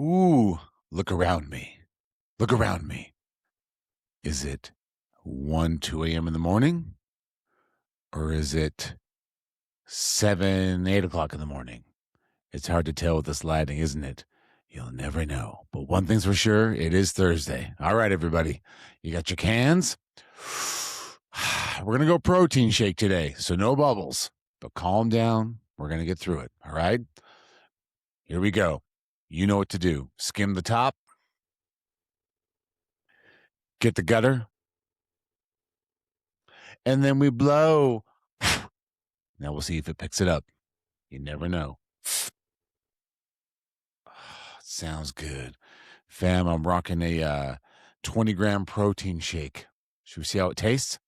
Ooh, look around me. Look around me. Is it 1, 2 a.m. in the morning? Or is it 7, 8 o'clock in the morning? It's hard to tell with this lighting, isn't it? You'll never know. But one thing's for sure, it is Thursday. All right, everybody. You got your cans? We're going to go protein shake today, so no bubbles. But calm down. We're going to get through it. All right? Here we go. You know what to do. Skim the top. Get the gutter. And then we blow. Now we'll see if it picks it up. You never know. Sounds good. Fam, I'm rocking a 20-gram protein shake. Should we see how it tastes?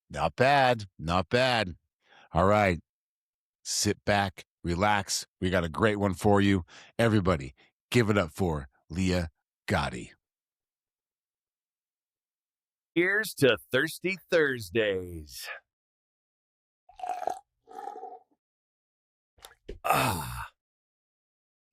Not bad. Not bad. All right. Sit back, relax. We got a great one for you. Everybody, give it up for Leah Gotti. Here's to Thirsty Thursdays.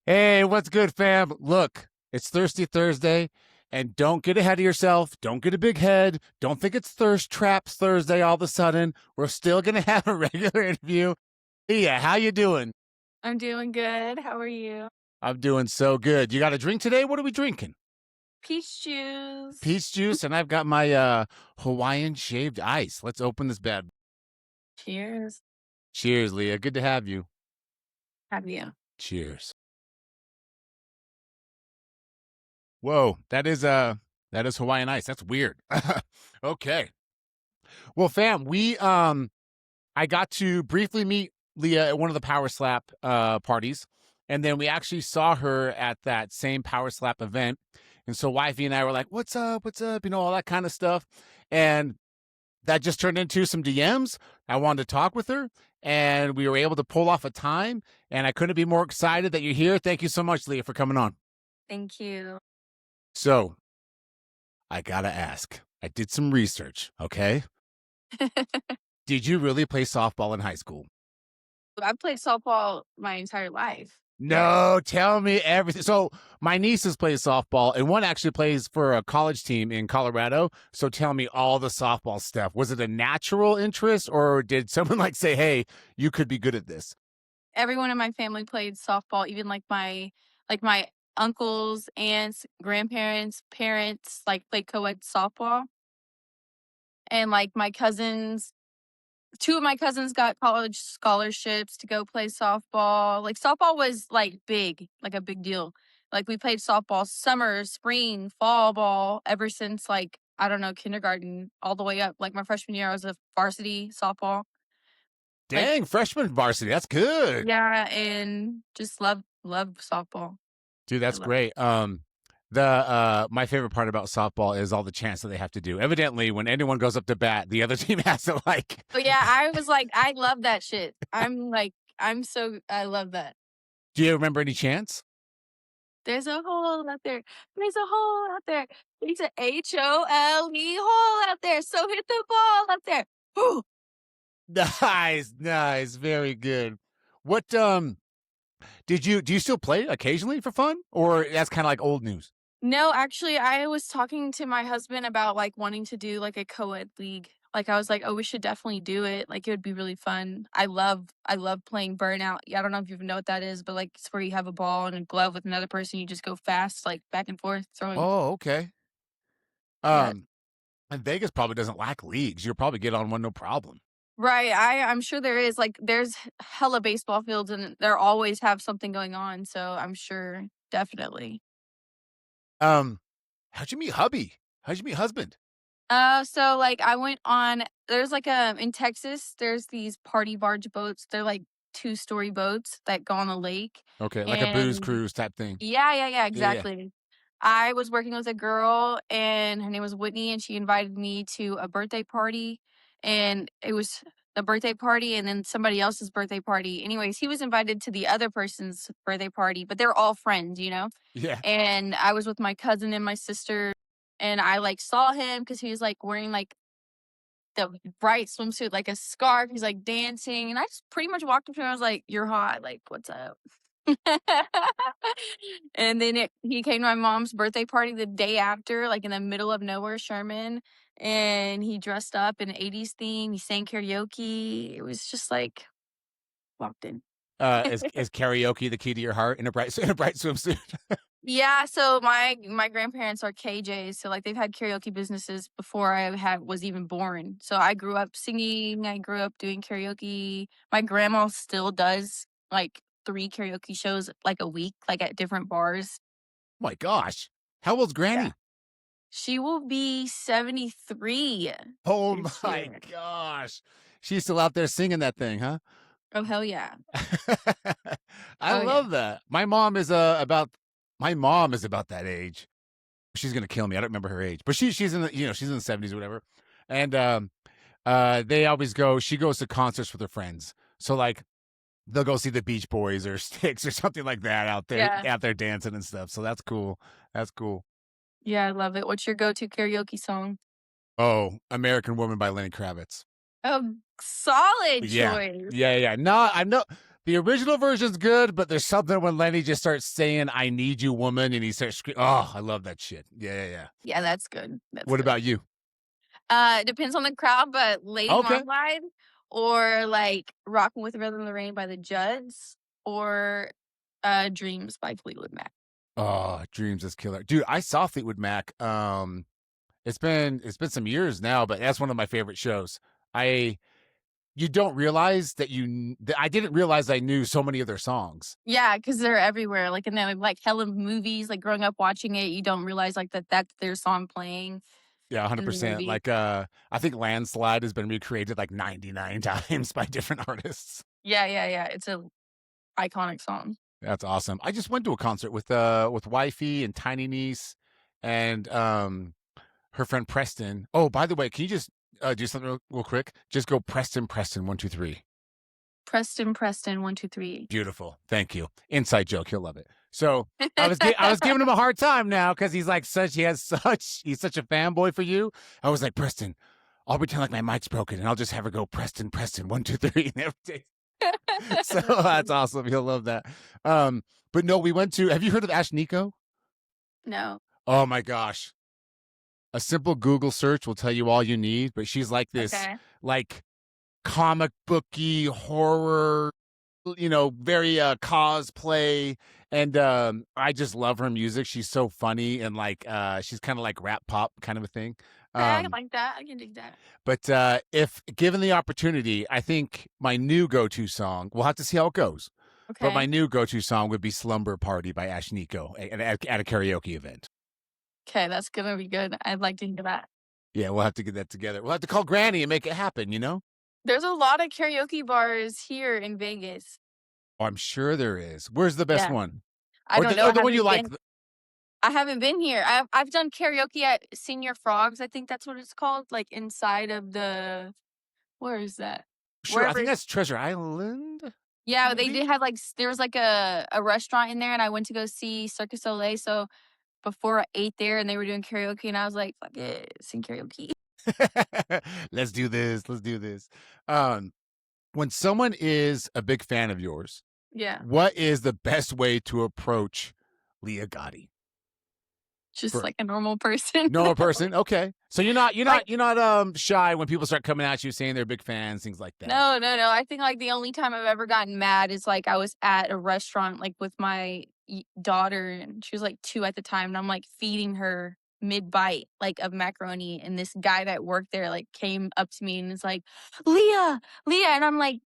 Hey, what's good, fam? Look, it's Thirsty Thursday, and don't get ahead of yourself. Don't get a big head. Don't think it's Thirst Traps Thursday all of a sudden. We're still going to have a regular interview. Leah, how you doing? I'm doing good. How are you? I'm doing so good. You got a drink today? What are we drinking? Peach juice. Peach juice, and I've got my Hawaiian shaved ice. Let's open this bad. Cheers. Cheers, Leah. Good to have you. Have you? Cheers. Whoa, that is Hawaiian ice. That's weird. Okay. Well, fam, I got to briefly meet Leah at one of the Power Slap parties, and then we actually saw her at that same Power Slap event. And so Wifey and I were like, "What's up? What's up?" You know, all that kind of stuff. And that just turned into some DMs. I wanted to talk with her, and we were able to pull off a time. And I couldn't be more excited that you're here. Thank you so much, Leah, for coming on. Thank you. So I gotta ask. I did some research, okay? Did you really play softball in high school? I played softball my entire life. No, tell me everything. So my nieces play softball, and one actually plays for a college team in Colorado. So tell me all the softball stuff. Was it a natural interest, or did someone like say, "Hey, you could be good at this"? Everyone in my family played softball, even like my uncles, aunts, grandparents, parents played co-ed softball. And like my cousins, two of my cousins got college scholarships to go play softball. Like softball was like big, like a big deal. Like we played softball summer, spring, fall ball ever since like, I don't know, kindergarten all the way up. Like my freshman year, I was a varsity softball. Dang, freshman varsity. That's good. Yeah, and just love softball. Dude, that's great. My favorite part about softball is all the chants that they have to do. Evidently, when anyone goes up to bat, the other team has to like. Oh yeah, I was like, I love that shit. I love that. Do you remember any chants? There's a hole out there. There's a hole out there. There's a HOLE hole out there. So hit the ball out there. Whew. Nice, very good. What do you still play occasionally for fun, or that's kind of like old news? No, actually, I was talking to my husband about like wanting to do like a co-ed league. Like I was like, oh, we should definitely do it. Like it would be really fun. I love playing burnout. I don't know if you know what that is, but like it's where you have a ball and a glove with another person. You just go fast, like back and forth throwing. Oh, okay. Yeah. And Vegas probably doesn't lack leagues. You'll probably get on one no problem. Right. I'm sure there is. Like there's hella baseball fields and they always have something going on. So I'm sure definitely. How'd you meet hubby? How'd you meet husband? So like I went on. There's like in Texas. There's these party barge boats. They're like 2-story boats that go on the lake. Okay, like a booze cruise type thing. Yeah, exactly. I was working with a girl, and her name was Whitney, and she invited me to a birthday party, and it was a birthday party, and then somebody else's birthday party. Anyways, he was invited to the other person's birthday party, but they're all friends, you know. Yeah. And I was with my cousin and my sister. And I like saw him because he was like wearing like the bright swimsuit, like a scarf. He's like dancing, and I just pretty much walked up to him. I was like, "You're hot. Like, what's up?" And then he came to my mom's birthday party the day after, like in the middle of nowhere, Sherman, and he dressed up in an 80s theme. He sang karaoke. It was just like walked in. Is karaoke the key to your heart in a bright swimsuit? Yeah, so my grandparents are KJs, so like they've had karaoke businesses before was even born. So I grew up singing, I grew up doing karaoke. My grandma still does like 3 karaoke shows like a week, like at different bars. My gosh, how old's Granny? Yeah. She will be 73 Oh this my year. gosh, she's still out there singing that thing, huh? Oh hell yeah. I Oh yeah. love that. My mom is about that age. She's gonna kill me. I don't remember her age, but she's in the she's in the 70s or whatever. And they always go. She goes to concerts with her friends. So like they'll go see the Beach Boys or Styx or something like that out there dancing and stuff. So that's cool. That's cool. Yeah, I love it. What's your go-to karaoke song? Oh, American Woman by Lenny Kravitz. Oh, solid Yeah. choice. Yeah. No, I know the original version's good, but there's something when Lenny just starts saying, "I need you, woman," and he starts screaming. Oh, I love that shit. Yeah. Yeah, that's good. That's What good. about you? It depends on the crowd, but Lady Okay. Marmalade or like Rockin' with the Rhythm of the Rain by the Judds or Dreams by Fleetwood Mac. Oh, Dreams is killer. Dude, I saw Fleetwood Mac. It's been some years now, but that's one of my favorite shows. You don't realize that I didn't realize I knew so many of their songs. Yeah, because they're everywhere. Like, and then like hella movies, like growing up watching it, you don't realize like that's their song playing Yeah, in the 100%. movie. Like I think Landslide has been recreated like 99 times by different artists. Yeah. It's a iconic song. That's awesome. I just went to a concert with Wifey and Tiny Niece and her friend Preston. Oh, by the way, can you just do something real quick? Just go Preston 1 2 3. Preston 1 2 3. Beautiful. Thank you. Inside joke. He'll love it. So I was giving him a hard time now because he's like he's such a fanboy for you. I was like, Preston, I'll pretend like my mic's broken and I'll just have her go Preston 1 2 3 every day. So that's awesome. He'll love that. But no, we went to. Have you heard of Ash Nico? No. Oh my gosh. A simple Google search will tell you all you need. But she's like this, like comic booky horror, very cosplay, and I just love her music. She's so funny and like she's kind of like rap pop kind of a thing. I like that. I can dig that. But if given the opportunity, I think my new go-to song, we'll have to see how it goes. Okay. But my new go-to song would be Slumber Party by Ash Nico at a karaoke event. Okay, that's going to be good. I'd like to hear that. Yeah, we'll have to get that together. We'll have to call Granny and make it happen, There's a lot of karaoke bars here in Vegas. Oh, I'm sure there is. Where's the best one? I don't know. Or the one you like? I haven't been here. I've done karaoke at Senior Frogs. I think that's what it's called. Like inside of the, where is that? Sure, I think that's Treasure Island. Yeah, maybe? They did have like, there was like a restaurant in there and I went to go see Circus Soleil. So before I ate there and they were doing karaoke and I was like, fuck it, sing karaoke. Let's do this. When someone is a big fan of yours, what is the best way to approach Leah Gotti? Just like a normal person. Normal person, okay. So you're not shy when people start coming at you saying they're big fans, things like that. No. I think like the only time I've ever gotten mad is like I was at a restaurant like with my daughter and she was like 2 at the time and I'm like feeding her mid-bite like of macaroni and this guy that worked there like came up to me and is like, Leah, and I'm like,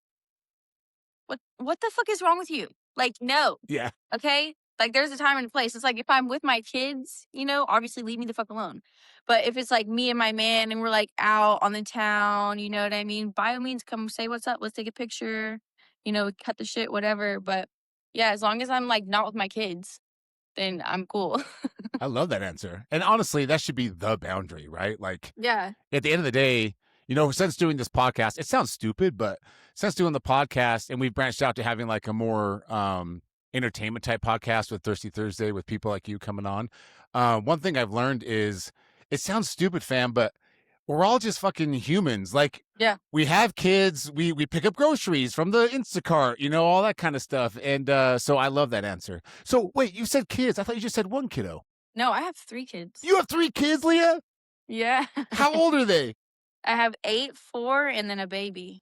what the fuck is wrong with you? Like, no. Yeah. Okay? Like, there's a time and a place. It's like if I'm with my kids, obviously leave me the fuck alone. But if it's like me and my man and we're like out on the town, you know what I mean? By all means, come say what's up. Let's take a picture, cut the shit, whatever. But yeah, as long as I'm like not with my kids, then I'm cool. I love that answer. And honestly, that should be the boundary, right? Like, yeah. At the end of the day, since doing this podcast, it sounds stupid, but since doing the podcast and we've branched out to having like a more entertainment type podcast with Thirsty Thursday with people like you coming on. One thing I've learned is it sounds stupid, fam, but we're all just fucking humans. Like, Yeah. we have kids, we pick up groceries from the Instacart, all that kind of stuff. And so I love that answer. So wait, you said kids. I thought you just said one kiddo. No, I have 3 kids. You have 3 kids, Leah? Yeah. How old are they? I have 8, 4, and then a baby.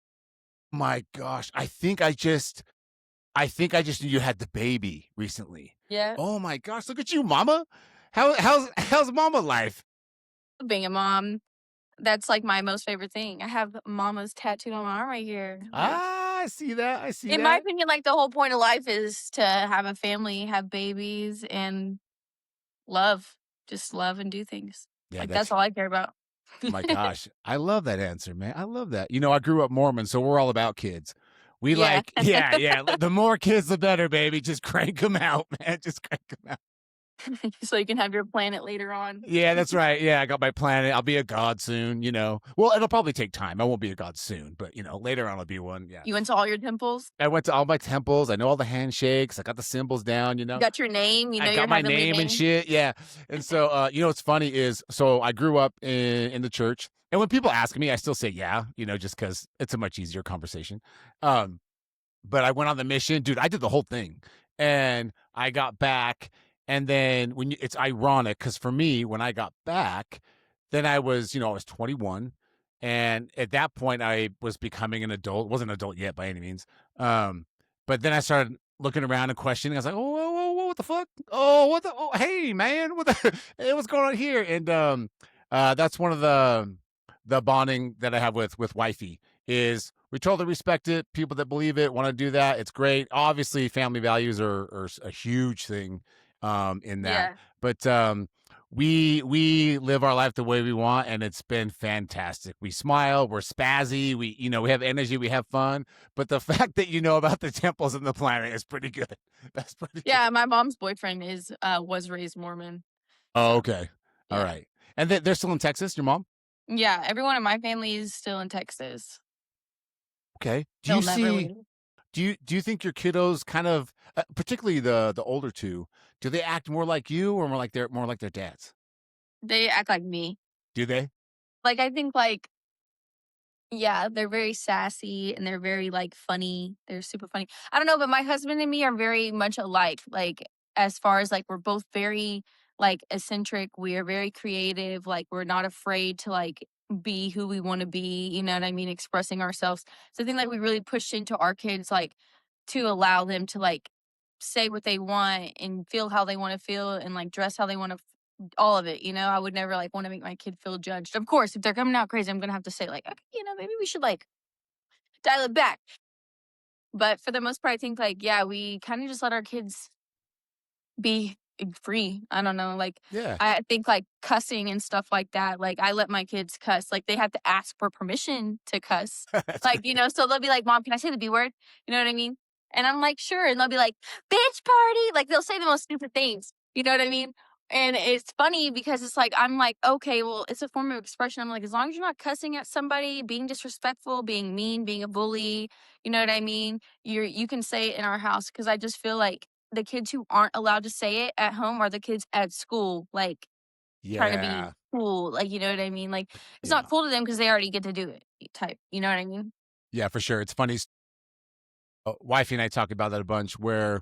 My gosh, I think I just knew you had the baby recently. Yeah. Oh my gosh, look at you, mama. How's mama life? Being a mom, that's like my most favorite thing. I have mama's tattooed on my arm right here. I see that. I see In my that. opinion, like the whole point of life is to have a family, have babies, and love. Just love and do things. Yeah, Like that's that's all I care about. my gosh. I love that answer, man. I love that. I grew up Mormon, so we're all about kids. We Yeah. yeah. The more kids, the better, baby. Just crank them out, man. Just crank them out. So you can have your planet later on. Yeah, that's right. Yeah, I got my planet. I'll be a god soon, Well, it'll probably take time. I won't be a god soon, but later on I'll be one. Yeah. You went to all your temples. I went to all my temples. I know all the handshakes. I got the symbols down, You got your name. You know I your got my heavenly name and shit. Yeah. And so what's funny is so I grew up in the church. And when people ask me, I still say yeah, just because it's a much easier conversation. But I went on the mission, dude. I did the whole thing, and I got back. And then it's ironic because for me, when I got back, then I was 21, and at that point I was becoming an adult. Wasn't an adult yet by any means. But then I started looking around and questioning. I was like, oh, whoa, whoa, whoa, what the fuck? Oh, what the? Oh, hey, man, what the? Hey, what's going on here? And that's one of the bonding that I have with wifey is we totally respect it. People that believe it want to do that. It's great. Obviously, family values are a huge thing in that. Yeah. But we live our life the way we want, and it's been fantastic. We smile, we're spazzy, we have energy, we have fun. But the fact that you know about the temples and the planet is pretty good. That's pretty Yeah, good. my mom's boyfriend was raised Mormon. Oh, So okay. All yeah. right. And they're still in Texas, your mom? Yeah, everyone in my family is still in Texas. Okay. They'll never leave. Do you think your kiddos kind of, particularly the older two, do they act more like you or more like their dads? They act like me. Do they? Like I think yeah, they're very sassy and they're very like funny. They're super funny. I don't know, but my husband and me are very much alike. Like as far as like we're both very like eccentric. We are very creative. Like we're not afraid to like be who we want to be, you know what I mean, expressing ourselves. So I think like we really pushed into our kids like to allow them to like say what they want and feel how they want to feel and like dress how they want to all of it, I would never like want to make my kid feel judged. Of course, if they're coming out crazy, I'm gonna have to say like, okay, maybe we should like dial it back. But for the most part, I think like, yeah, we kind of just let our kids be free. I don't know. Like Yeah. I think like cussing and stuff like that. Like I let my kids cuss. Like they have to ask for permission to cuss. That's Like, so they'll be like, Mom, can I say the B word? You know what I mean? And I'm like, sure. And they'll be like, bitch party. Like they'll say the most stupid things. You know what I mean? And it's funny because it's like, I'm like, okay, well, it's a form of expression. I'm like, as long as you're not cussing at somebody, being disrespectful, being mean, being a bully, you know what I mean? You can say it in our house. Cause I just feel like the kids who aren't allowed to say it at home are the kids at school, like trying to be cool. Like, you know what I mean? Like it's not cool to them because they already get to do it type. You know what I mean? Yeah, for sure. It's funny. Wifey and I talk about that a bunch where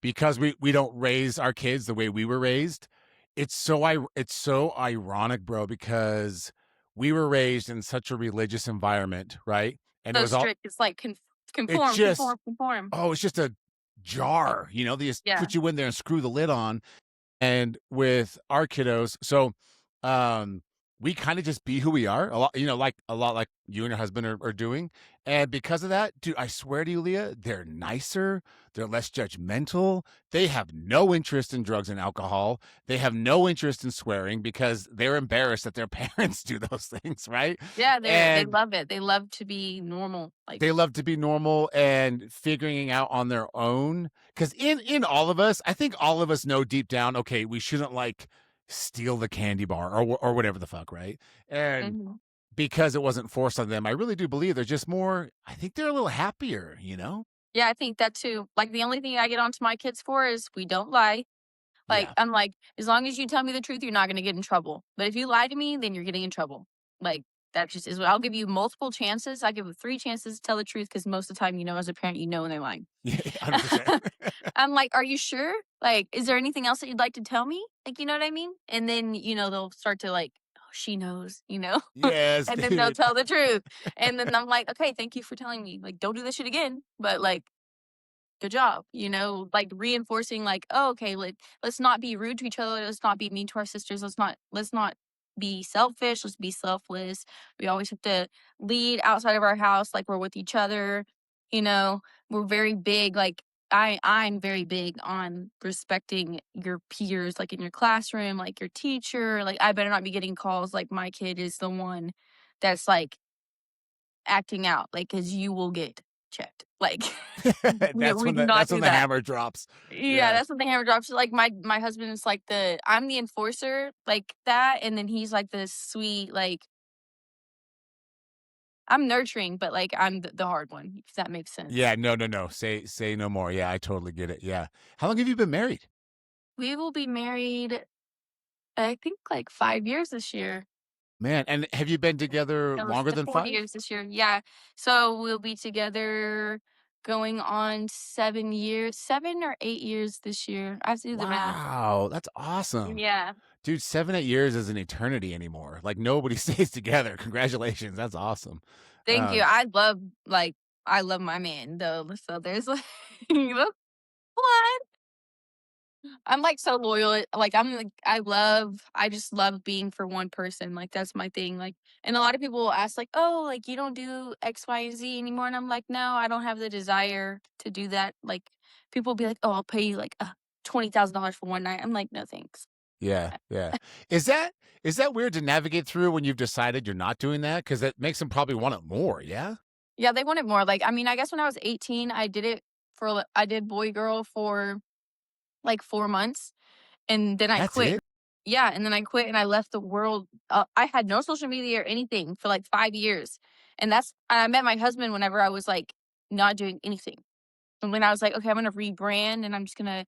because we don't raise our kids the way we were raised, it's so ironic, bro, because we were raised in such a religious environment, right? And it So was all strict. It's like it's conform, just conform, conform. oh, it's just a jar, they just Yeah. put you in there and screw the lid on. And with our kiddos, so we kind of just be who we are, a lot, like a lot like you and your husband are doing. And because of that, dude, I swear to you, Leah, they're nicer, they're less judgmental. They have no interest in drugs and alcohol. They have no interest in swearing because they're embarrassed that their parents do those things, right? Yeah, they And love it. They love to be normal. Like they love to be normal and figuring out on their own. Because in all of us, I think all of us know deep down, okay, we shouldn't like steal the candy bar or whatever the fuck, right? And mhm. because it wasn't forced on them, I really do believe they're just more. I think they're a little happier, Yeah, I think that too. Like the only thing I get onto my kids for is we don't lie. Like Yeah, I'm like, as long as you tell me the truth, you're not gonna get in trouble. But if you lie to me, then you're getting in trouble. Like, that just is what I'll give you multiple chances. I give you 3 chances to tell the truth because most of the time, as a parent, when they're lying. Yeah, 100%. I'm like, "Are you sure? Like, is there anything else that you'd like to tell me?" Like, you know what I mean? And then, they'll start to like, "Oh, she knows," Yes, and then they'll dude. tell the truth. And then I'm like, "Okay, thank you for telling me. Like, don't do this shit again." But like, good job, like reinforcing like, oh, okay, let's not be rude to each other, let's not be mean to our sisters, let's not be selfish, let's be selfless. We always have to lead outside of our house, like we're with each other, you know. We're very big, like I'm very big on respecting your peers, like in your classroom, like your teacher. Like I better not be getting calls like my kid is the one that's like acting out, like, because you will get checked. Like, we do not That's when do the that. hammer drops. Yeah, Yeah. that's when the hammer drops. Like, my husband is like I'm the enforcer, like that, and then he's like the sweet, like, I'm nurturing, but, like, I'm the hard one, if that makes sense. Yeah, no. Say no more. Yeah, I totally get it. Yeah. How long have you been married? We will be married, I think, like, 5 years this year. Man, and have you been together Close longer to than 4 5? years this year, yeah. So, we'll be together going on 7 years, 7 or 8 years this year. I have to do the math. Wow, that's awesome. Yeah. Dude, 7, 8 years is an eternity anymore. Like, nobody stays together. Congratulations, that's awesome. Thank you. Um, I love my man though. So there's like what? I'm like so loyal. Like I just love being for one person. Like that's my thing. Like and a lot of people will ask like, "Oh, like you don't do X, Y, and Z anymore." And I'm like, "No, I don't have the desire to do that." Like people will be like, "Oh, I'll pay you like $20,000 for one night." I'm like, "No, thanks." yeah. Is that weird to navigate through when you've decided you're not doing that? Because that makes them probably want it more, yeah? Yeah, they wanted more. Like I mean, I guess when I was 18, I did boy girl for like 4 months. And then I That's quit. it? Yeah, and then I quit and I left the world. I had no social media or anything for like 5 years. And I met my husband whenever I was like not doing anything. And when I was like, okay, I'm gonna rebrand and I'm just gonna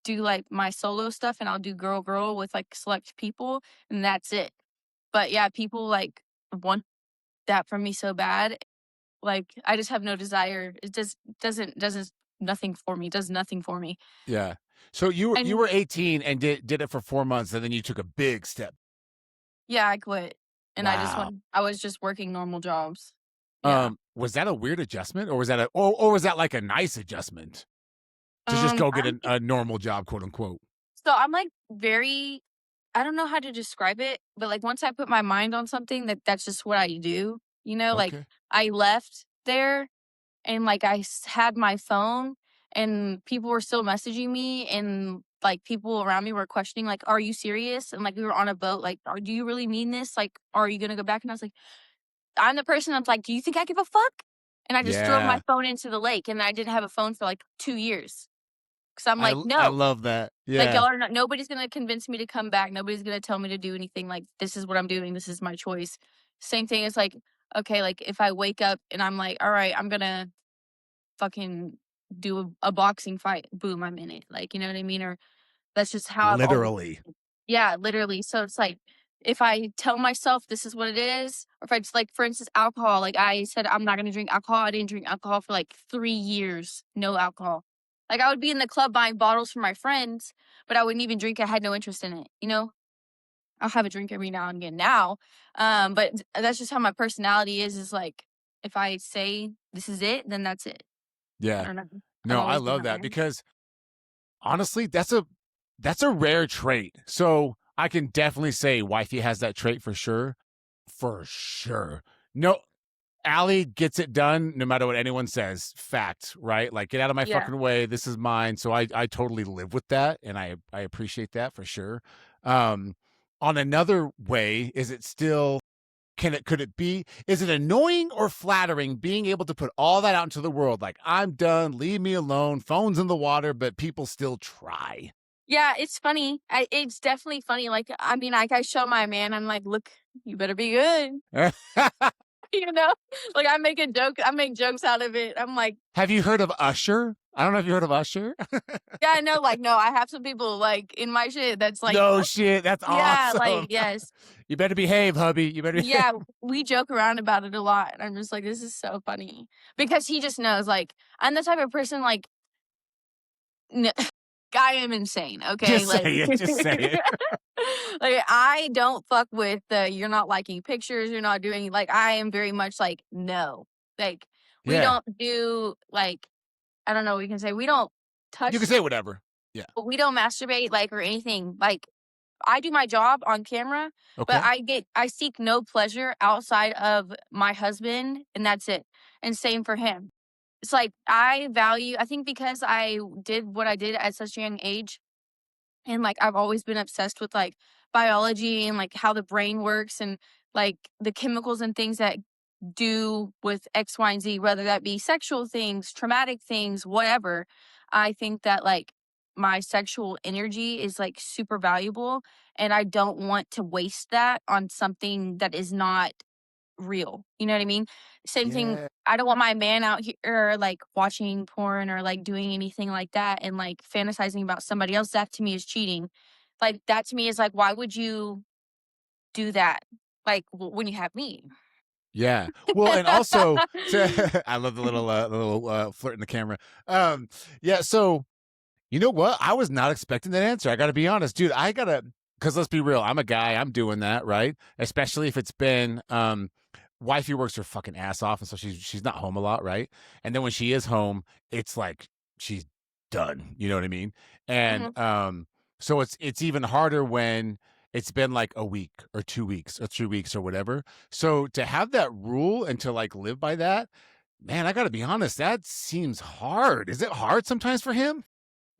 do like my solo stuff and I'll do girl with like select people and that's it. But yeah, people like want that from me so bad. Like I just have no desire. It just doesn't nothing for me. Does nothing for me. Yeah. So you And were 18 and did it for 4 months, and then you took a big step. yeah, I quit, and Wow. I was just working normal jobs. Yeah. Was that a weird adjustment, or was that or was that like a nice adjustment to just go get I'm a normal job, quote unquote? so I'm, like, very I don't know how to describe it, but, like, once I put my mind on something, that's just what I do, Like, Okay. I left there and, like, had my phone, and people were still messaging me, and, like, people around me were questioning, like, "Are you serious?" And, like, we were on a boat, like, "Do you really mean this? Like, are you gonna go back?" And I was like, I'm the person that's like, "Do you think I give a fuck?" And I just throw my Yeah. phone into the lake, and I didn't have a phone for, like, 2 years. 'Cause I'm like, I "No." love that. Like, Yeah. y'all are not nobody's gonna convince me to come back, nobody's gonna tell me to do anything, like, this is what I'm doing, this is my choice. Same thing as, like, okay, like, if I wake up and I'm like, "Alright, I'm gonna fucking do a boxing fight." Boom, I'm in it, like, you know what I mean? Or that's just how I've always Literally. yeah, literally. So it's like, if I tell myself this is what it is, or if I just like, for instance, alcohol, like I said, I'm not gonna drink alcohol. I didn't drink alcohol for like 3 years, no alcohol. Like I would be in the club buying bottles for my friends, but I wouldn't even drink. I had no interest in it. I'll have a drink every now and again now. But that's just how my personality is like, if I say this is it, then that's it. I Yeah. don't know. I've No, I always been love that that way. because honestly, that's a rare trait. So I can definitely say wifey has that trait for sure. For sure. No, Allie gets it done no matter what anyone says. Fact, right? Like, get out of my Yeah. fucking way. This is mine. So I totally live with that, and I appreciate that for sure. Um, on another way, is it still could it be is it annoying or flattering being able to put all that out into the world? Like, I'm done, leave me alone, phone's in the water, but people still try. Yeah, it's funny. It's definitely funny. Like, I mean, like I show my man, I'm like, look, you better be good. you know, like I make jokes out of it. I'm like, Have you heard of Usher? I don't know if you heard of Usher. Yeah, I know, like, no, I have some people, like, in my shit that's like No shit, that's yeah, awesome. like, yes. You better behave, hubby. You better. Yeah, we joke around about it a lot, and I'm just like, "This is so funny." Because he just knows, like, I'm the type of person, like, n I am insane, okay? Just say Like it. Just say it. like, I don't fuck with the, "You're not liking pictures, you're not doing" like, I am very much like, "No." Like, we Yeah, don't do, like I don't know what we can say, we don't you can touch say whatever. Yeah. but we don't masturbate, like, or anything, like, I do my job on camera, but Okay. I seek no pleasure outside of my husband, and that's it, and same for him. It's like, I think because I did what I did at such a young age, and, like, I've always been obsessed with, like, biology and, like, how the brain works and, like, the chemicals and things that do with X, Y, and Z, whether that be sexual things, traumatic things, whatever. I think that, like, my sexual energy is, like, super valuable, and I don't want to waste that on something that is not real. You know what I mean? Same thing, Yeah. I don't want my man out here, like, watching porn or, like, doing anything like that and, like, fantasizing about somebody else. That to me is cheating. Like, that to me is like, why would you do that? Like, when you have me? Yeah. Well, and also to I love the little flirt in the camera. Um, yeah, so you know what? I was not expecting that answer. I got to be honest, dude. I got to cuz let's be real. I'm a guy. I'm doing that, right? Especially if it's been wifey works her fucking ass off and so she's not home a lot, right? And then when she is home, it's like she's done, you know what I mean? And Mhm. so it's even harder when it's been like a week or 2 weeks or 3 weeks or whatever. So to have that rule and to like live by that, man, I got to be honest, that seems hard. Is it hard sometimes for him?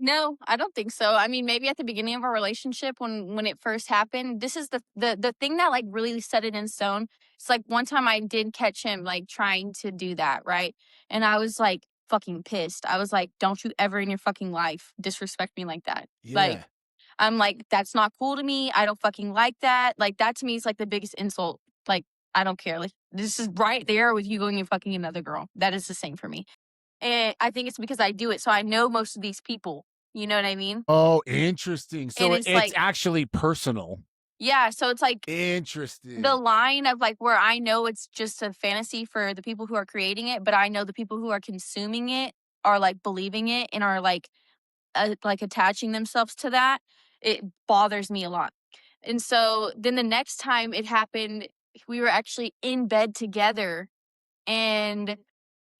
No, I don't think so. I mean, maybe at the beginning of our relationship when it first happened, this is the thing that like really set it in stone. It's like one time I did catch him like trying to do that, right? And I was like fucking pissed. I was like, "Don't you ever in your fucking life disrespect me like that." Like Yeah. I'm like, "That's not cool to me. I don't fucking like that." Like that to me is like the biggest insult. Like I don't care. Like this is right there with you going and fucking another girl. That is the same for me. And I think it's because I do it, so I know most of these people, you know what I mean? Oh, interesting. And So it's it's like actually personal. yeah, so it's like the Interesting. line of, like, where I know it's just a fantasy for the people who are creating it, but I know the people who are consuming it are, like, believing it and are, like, attaching themselves to that, it bothers me a lot. And so, then the next time it happened, we were actually in bed together, and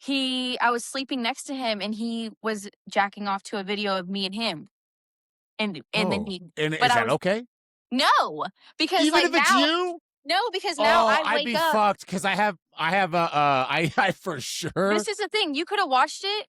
I was sleeping next to him, and he was jacking off to a video of me and him, and then Oh, he and but is I that was okay? no, because, Even like, if it's now you? no, because now Oh, I I'd wake be up fucked because I have a I for sure. this is the thing, you coulda watched it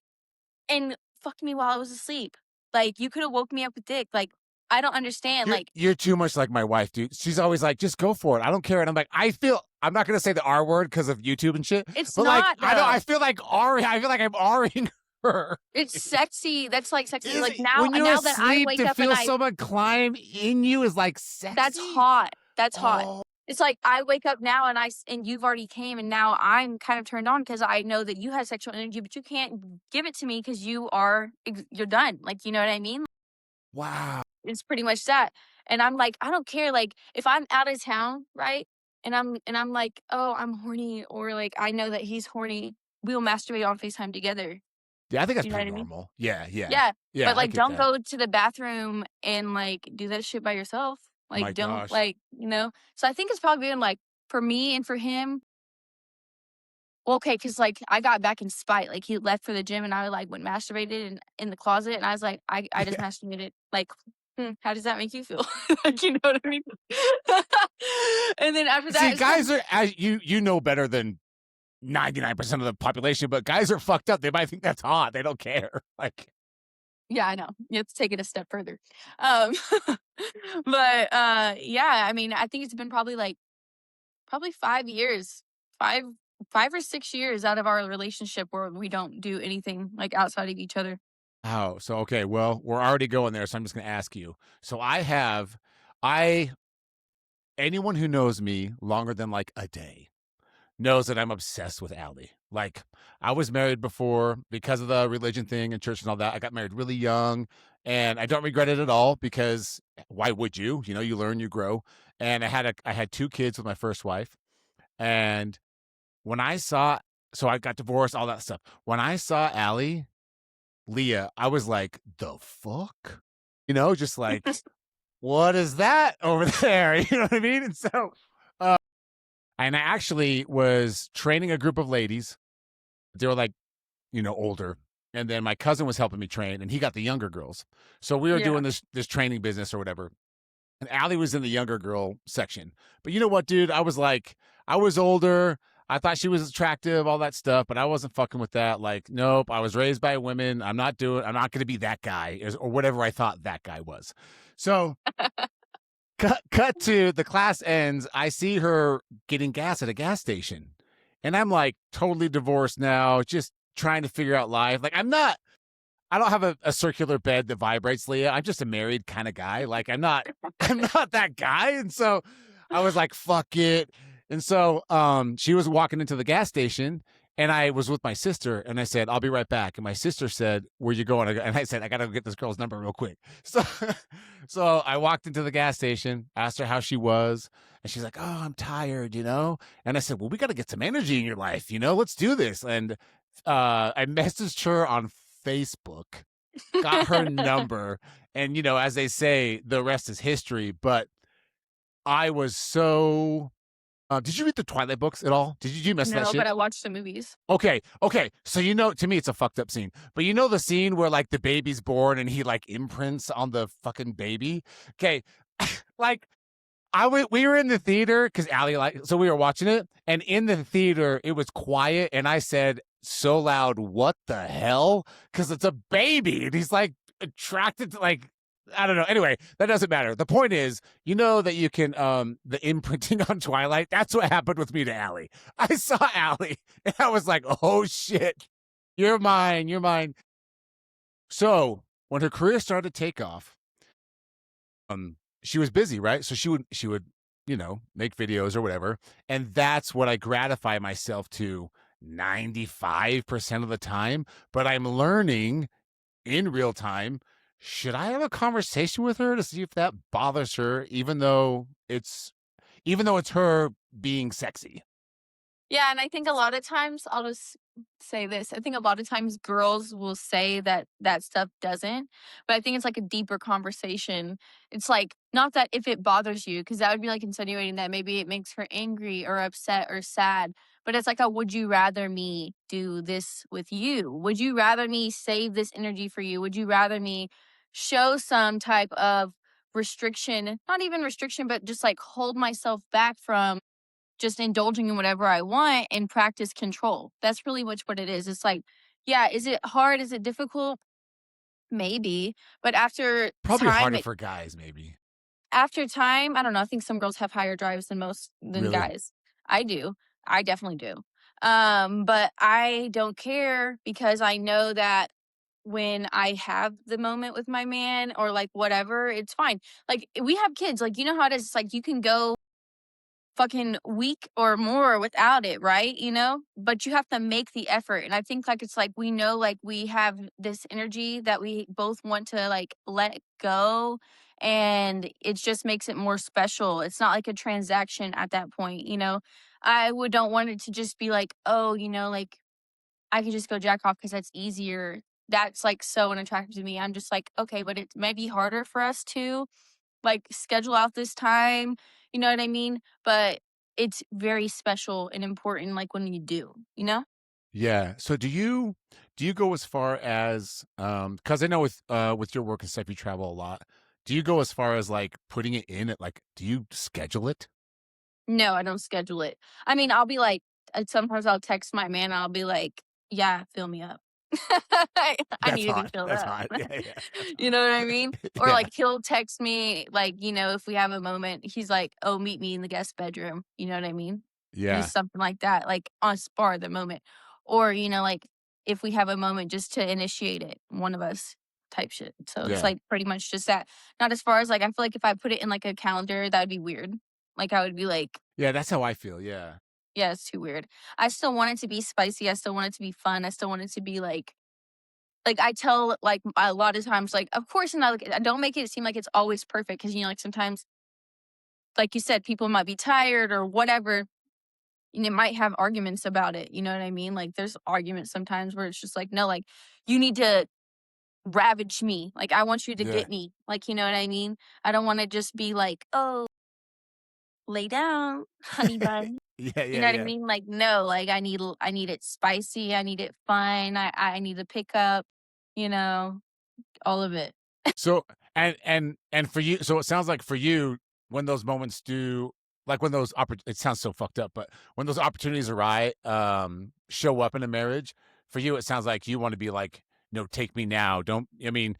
and fucked me while I was asleep. Like, you coulda woke me up with dick, like, I don't understand, like, You're too much like my wife, dude. She's always like, just go for it. I don't care. And I'm like, I'm not gonna say the R word because of YouTube and shit, it's but like not, I though. feel like I feel like I'm R'ing her. It's sexy, that's, like, sexy, Is like, it now when you're now that I asleep wake to up and feel someone climb in you is like that's sexy? hot, that's hot. Oh, It's like, I wake up now and and you've already came, and now I'm kind of turned on because I know that you have sexual energy, but you can't give it to me because you're done, like, you know what I mean? wow. It's pretty much that. And I'm like, I don't care. Like, if I'm out of town, right? And I'm like, oh, I'm horny, or like I know that he's horny, we'll masturbate on FaceTime together. Yeah, I think that's You know what pretty I mean? normal. Yeah, yeah. Yeah. Yeah, But I like get don't that. go to the bathroom and like do that shit by yourself. My Like don't gosh. like, So I think it's probably been like for me and for him, well, okay, because like I got back in spite. Like he left for the gym and I like went masturbated in the closet and I was like, I just Yeah. masturbated. Like, how does that make you feel? Like you know what I mean? And then after that, See, it's kind guys are as you know better than 99% of the population, but guys are fucked up. They might think that's hot. They don't care. Like, yeah, I know. You have to take it a step further. Um but yeah, I mean, I think it's been probably 5 years, 5 5 or 6 years out of our relationship where we don't do anything like outside of each other. oh, so okay, well, we're already going there, so I'm just gonna ask you. So I anyone who knows me longer than like a day knows that I'm obsessed with Allie. Like, I was married before because of the religion thing and church and all that. I got married really young, and I don't regret it at all because why would you? You know, you learn, you grow. And I had 2 kids with my first wife, and when I saw so I got divorced, all that stuff. When I saw Leah, I was like, "The fuck?" You know, just like, "What is that over there?" You know what I mean? And so, uh, and I actually was training a group of ladies. They were like, you know, older. And then my cousin was helping me train, and he got the younger girls. So we were Yeah. doing this training business or whatever. And Allie was in the younger girl section. But you know what, dude? I was like, I was older. I thought she was attractive, all that stuff, but I wasn't fucking with that. Like, nope. I was raised by women. I'm not going to be that guy or whatever I thought that guy was. So cut to the class ends. I see her getting gas at a gas station. And I'm like totally divorced now, just trying to figure out life. Like, I don't have a circular bed that vibrates, Leah. I'm just a married kind of guy. Like, I'm not that guy. And so I was like, fuck it. And so she was walking into the gas station, and I was with my sister, and I said, I'll be right back. And my sister said, where you going? And I said, I gotta go get this girl's number real quick. So so I walked into the gas station, asked her how she was, and she's like, oh, I'm tired, you know? And I said, well, we gotta get some energy in your life, you know, let's do this. And I messaged her on Facebook, got her number, and you know, as they say, the rest is history. But I was so. Did you read the Twilight books at all? Did you mess with that No, but shit? I watched the movies. Okay, okay. So you know, to me, it's a fucked up scene. But you know the scene where like the baby's born and he like imprints on the fucking baby. Okay, like we were in the theater because Allie so we were watching it, and in the theater it was quiet, and I said so loud, "What the hell?" Because it's a baby, and he's like attracted to like I don't know. Anyway, that doesn't matter. The point is, you know that you can the imprinting on Twilight. That's what happened with me to Allie. I saw Allie, and I was like, "Oh shit, you're mine, you're mine." So when her career started to take off, she was busy, right? So she would, you know, make videos or whatever. And that's what I gratify myself to 95% of the time. But I'm learning in real time. Should I have a conversation with her to see if that bothers her, even though it's her being sexy? Yeah, and I think a lot of times I'll just say this. I think a lot of times girls will say that that stuff doesn't, but I think it's like a deeper conversation. It's like not that if it bothers you, because that would be like insinuating that maybe it makes her angry or upset or sad. But it's like, a, would you rather me do this with you? Would you rather me save this energy for you? Would you rather me show some type of restriction, not even restriction, but just like hold myself back from just indulging in whatever I want and practice control. That's really much what it is. It's like, yeah, is it hard? Is it difficult? Maybe. But Probably time, harder it, for guys, maybe. after time, I don't know. I think some girls have higher drives than Really? guys. I do. I definitely do. But I don't care because I know that when I have the moment with my man or like whatever, it's fine. Like we have kids, like you know how it is. It's like you can go fucking week or more without it, right? You know? But you have to make the effort. And I think like it's like we know like we have this energy that we both want to like let go and it just makes it more special. It's not like a transaction at that point, you know. I would don't want it to just be like, oh, you know, like I could just go jack off because that's easier. That's like so unattractive to me. I'm just like, okay, but it might be harder for us to like schedule out this time, you know what I mean? But it's very special and important like when you do, you know? Yeah. So do you go as far as because I know with your work and stuff you travel a lot. Do you go as far as like putting it in at like do you schedule it? No, I don't schedule it. I mean, I'll be like sometimes I'll text my man, I'll be like, "Yeah, fill me up." I That's need to be hot. filled That's up. hot. Yeah, yeah. That's You hot. know what I mean? Or Yeah. like he'll text me like, you know, if we have a moment, he's like, "Oh, meet me in the guest bedroom." You know what I mean? Yeah. Just something like that, like on spar the moment. Or, you know, like if we have a moment just to initiate it, one of us type shit. So it's Yeah. like pretty much just that. Not as far as like I feel like if I put it in like a calendar, that would be weird. Like I would be like, Yeah, that's how I feel. Yeah. Yeah, it's too weird. I still want it to be spicy, I still want it to be fun, I still want it to be like, I tell, like, a lot of times, like, of course, not like, I don't make it seem like it's always perfect because like, sometimes, like you said, people might be tired or whatever, and they might have arguments about it, you know what I mean? Like, there's arguments sometimes where it's just like, "No, like, you need to ravage me, like, I want you to Yeah. get me." Like, you know what I mean? I don't wanna just be like, "Oh, lay down, honey bun." Yeah, You yeah, know what I yeah. mean? Like, no, like, I need it spicy, I need it fun, I need to pick up, you know, all of it. So and for you, so it sounds like for you, when those moments do, like when those it sounds so fucked up, but when those opportunities arise, show up in a marriage, for you, it sounds like you want to be like, no, take me now. Don't, I mean,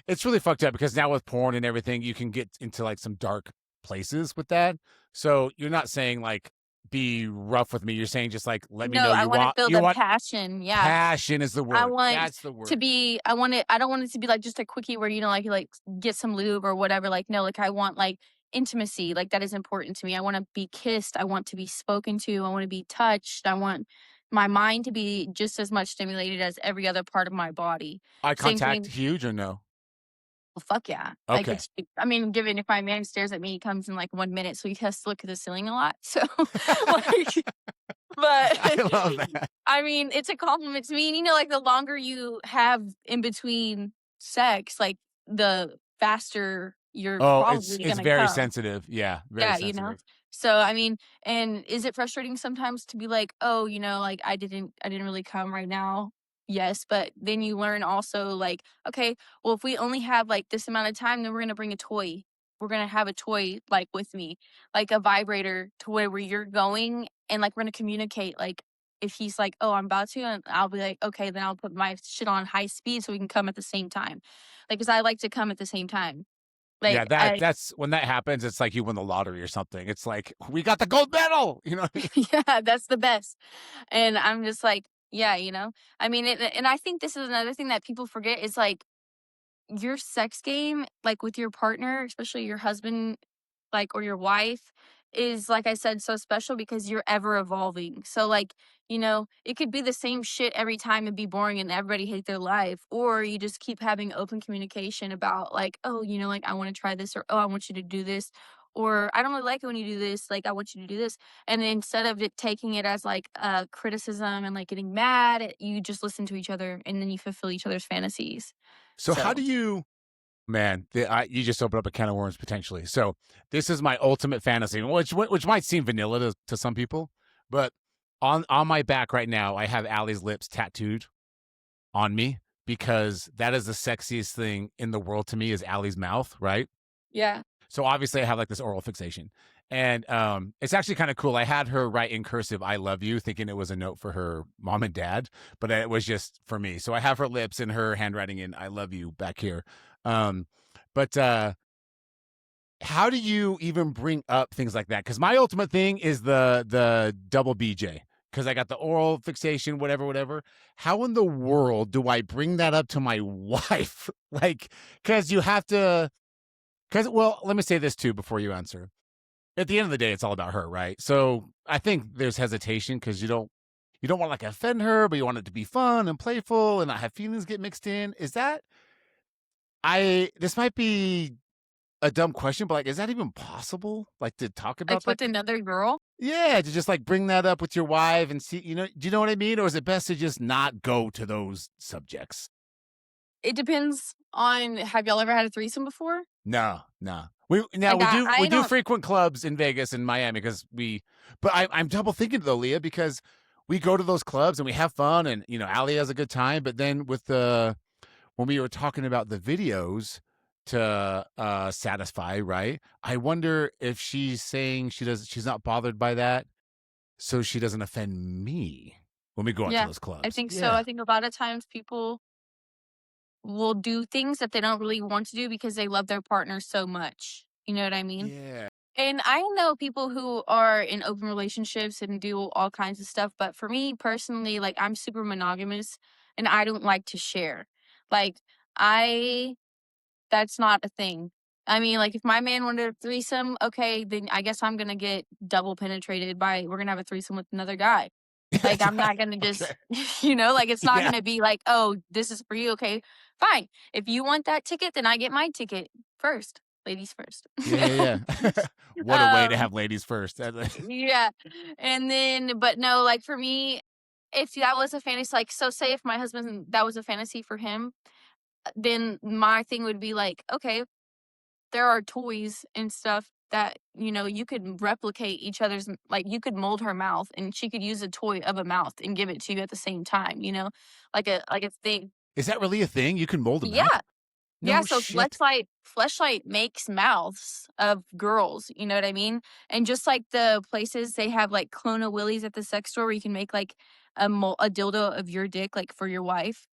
it's really fucked up because now with porn and everything, you can get into like some dark places with that. So you're not saying like be rough with me. You're saying just like let me No, know I wanna feel you the want passion, yeah. passion is the I word. want That's the to word. be I want it I don't want it to be, like, just a quickie where, like, you, like, get some lube or whatever, like, no, like, I want, like, intimacy, like, that is important to me. I wanna be kissed, I want to be spoken to, I wanna be touched, I want my mind to be just as much stimulated as every other part of my body. Eye Same contact thing. huge or no? Well, fuck yeah. Like, Okay. it's I mean, given if my man stares at me, he comes in, like, 1 minute, so he has to look at the ceiling a lot, so, like but I love that. I mean, it's a compliment to me, and, like, the longer you have in between sex, like, the faster you're Oh, probably it's gonna very come. sensitive. Yeah, very Yeah, sensitive. So, I mean, and is it frustrating sometimes to be like, "Oh, like, I didn't really come right now." Yes, but then you learn also, like, "Okay, well, if we only have, like, this amount of time, then we're gonna bring a toy. We're gonna have a toy, like, with me, like a vibrator to where you're going and, like, we're gonna communicate, like, if he's like, 'Oh, I'm about to,' and I'll be like, 'Okay, then I'll put my shit on high speed so we can come at the same time.' Like, 'cause I like to come at the same time. Yeah, Like, I that's when that happens, it's like you won the lottery or something. It's like, "We got the gold medal!" You know what I mean? yeah, that's the best. And I'm just like, yeah, I mean, and I think this is another thing that people forget is like your sex game, like with your partner, especially your husband, like, or your wife, is, like I said, so special because you're ever evolving. So, like, it could be the same shit every time and be boring and everybody hate their life. Or you just keep having open communication about, like, oh, like, I want to try this, or oh, I want you to do this. Or I don't really like it when you do this. Like, I want you to do this. And instead of it taking it as like a criticism and like getting mad, you just listen to each other and then you fulfill each other's fantasies. So how do So, you man, you just opened up a can of worms potentially. So this is my ultimate fantasy, which might seem vanilla to some people, but on my back right now, I have Allie's lips tattooed on me because that is the sexiest thing in the world to me is Allie's mouth, right? yeah. So obviously I have like this oral fixation. And it's actually kind of cool. I had her write in cursive "I love you," thinking it was a note for her mom and dad, but it was just for me. So I have her lips and her handwriting in "I love you" back here. Um, but how do you even bring up things like that? Because my ultimate thing is the double BJ. Because I got the oral fixation, whatever, whatever. How in the world do I bring that up to my wife? Like, because you have to. Because well, let me say this too before you answer. At the end of the day, it's all about her, right? So I think there's hesitation because you don't want to like offend her, but you want it to be fun and playful and not have feelings get mixed in. Is that I? This might be a dumb question, but like, is that even possible? Like to talk Like about that? with another girl. Yeah, to just like bring that up with your wife and see, do you know what I mean? Or is it best to just not go to those subjects? It depends on, have y'all ever had a threesome before? No, no. We now Like, we do we I do don't frequent clubs in Vegas and Miami because but I'm double thinking though, Leah, because we go to those clubs and we have fun and Ali has a good time, but then with the when we were talking about the videos to satisfy, right? I wonder if she's saying she's not bothered by that, so she doesn't offend me when we go out to yeah, those I clubs. think so. Yeah. I think a lot of times people will do things that they don't really want to do because they love their partner so much. You know what I mean? Yeah. And I know people who are in open relationships and do all kinds of stuff, but for me personally, like, I'm super monogamous and I don't like to share. Like, I that's not a thing. I mean, like, if my man wanted a threesome, okay, then I guess I'm gonna get double penetrated by we're gonna have a threesome with another guy. Like, I'm not gonna Okay. just like, it's not Yeah. gonna be like, "Oh, this is for you, okay, fine. If you want that ticket, then I get my ticket first. Ladies first." Yeah. What a way to Um, have ladies first. yeah, and then but no, like, for me, if that was a fantasy like, so say if my husband that was a fantasy for him, then my thing would be like, "Okay, there are toys and stuff that, you could replicate each other's like, you could mold her mouth, and she could use a toy of a mouth and give it to you at the same time, like a thing." Is that really a thing? You can mold a mouth? Yeah. Yeah, No so shit. Fleshlight makes mouths of girls, you know what I mean? And just like the places they have, like, Clone of Willies at the sex store where you can make, like, a dildo of your dick, like, for your wife,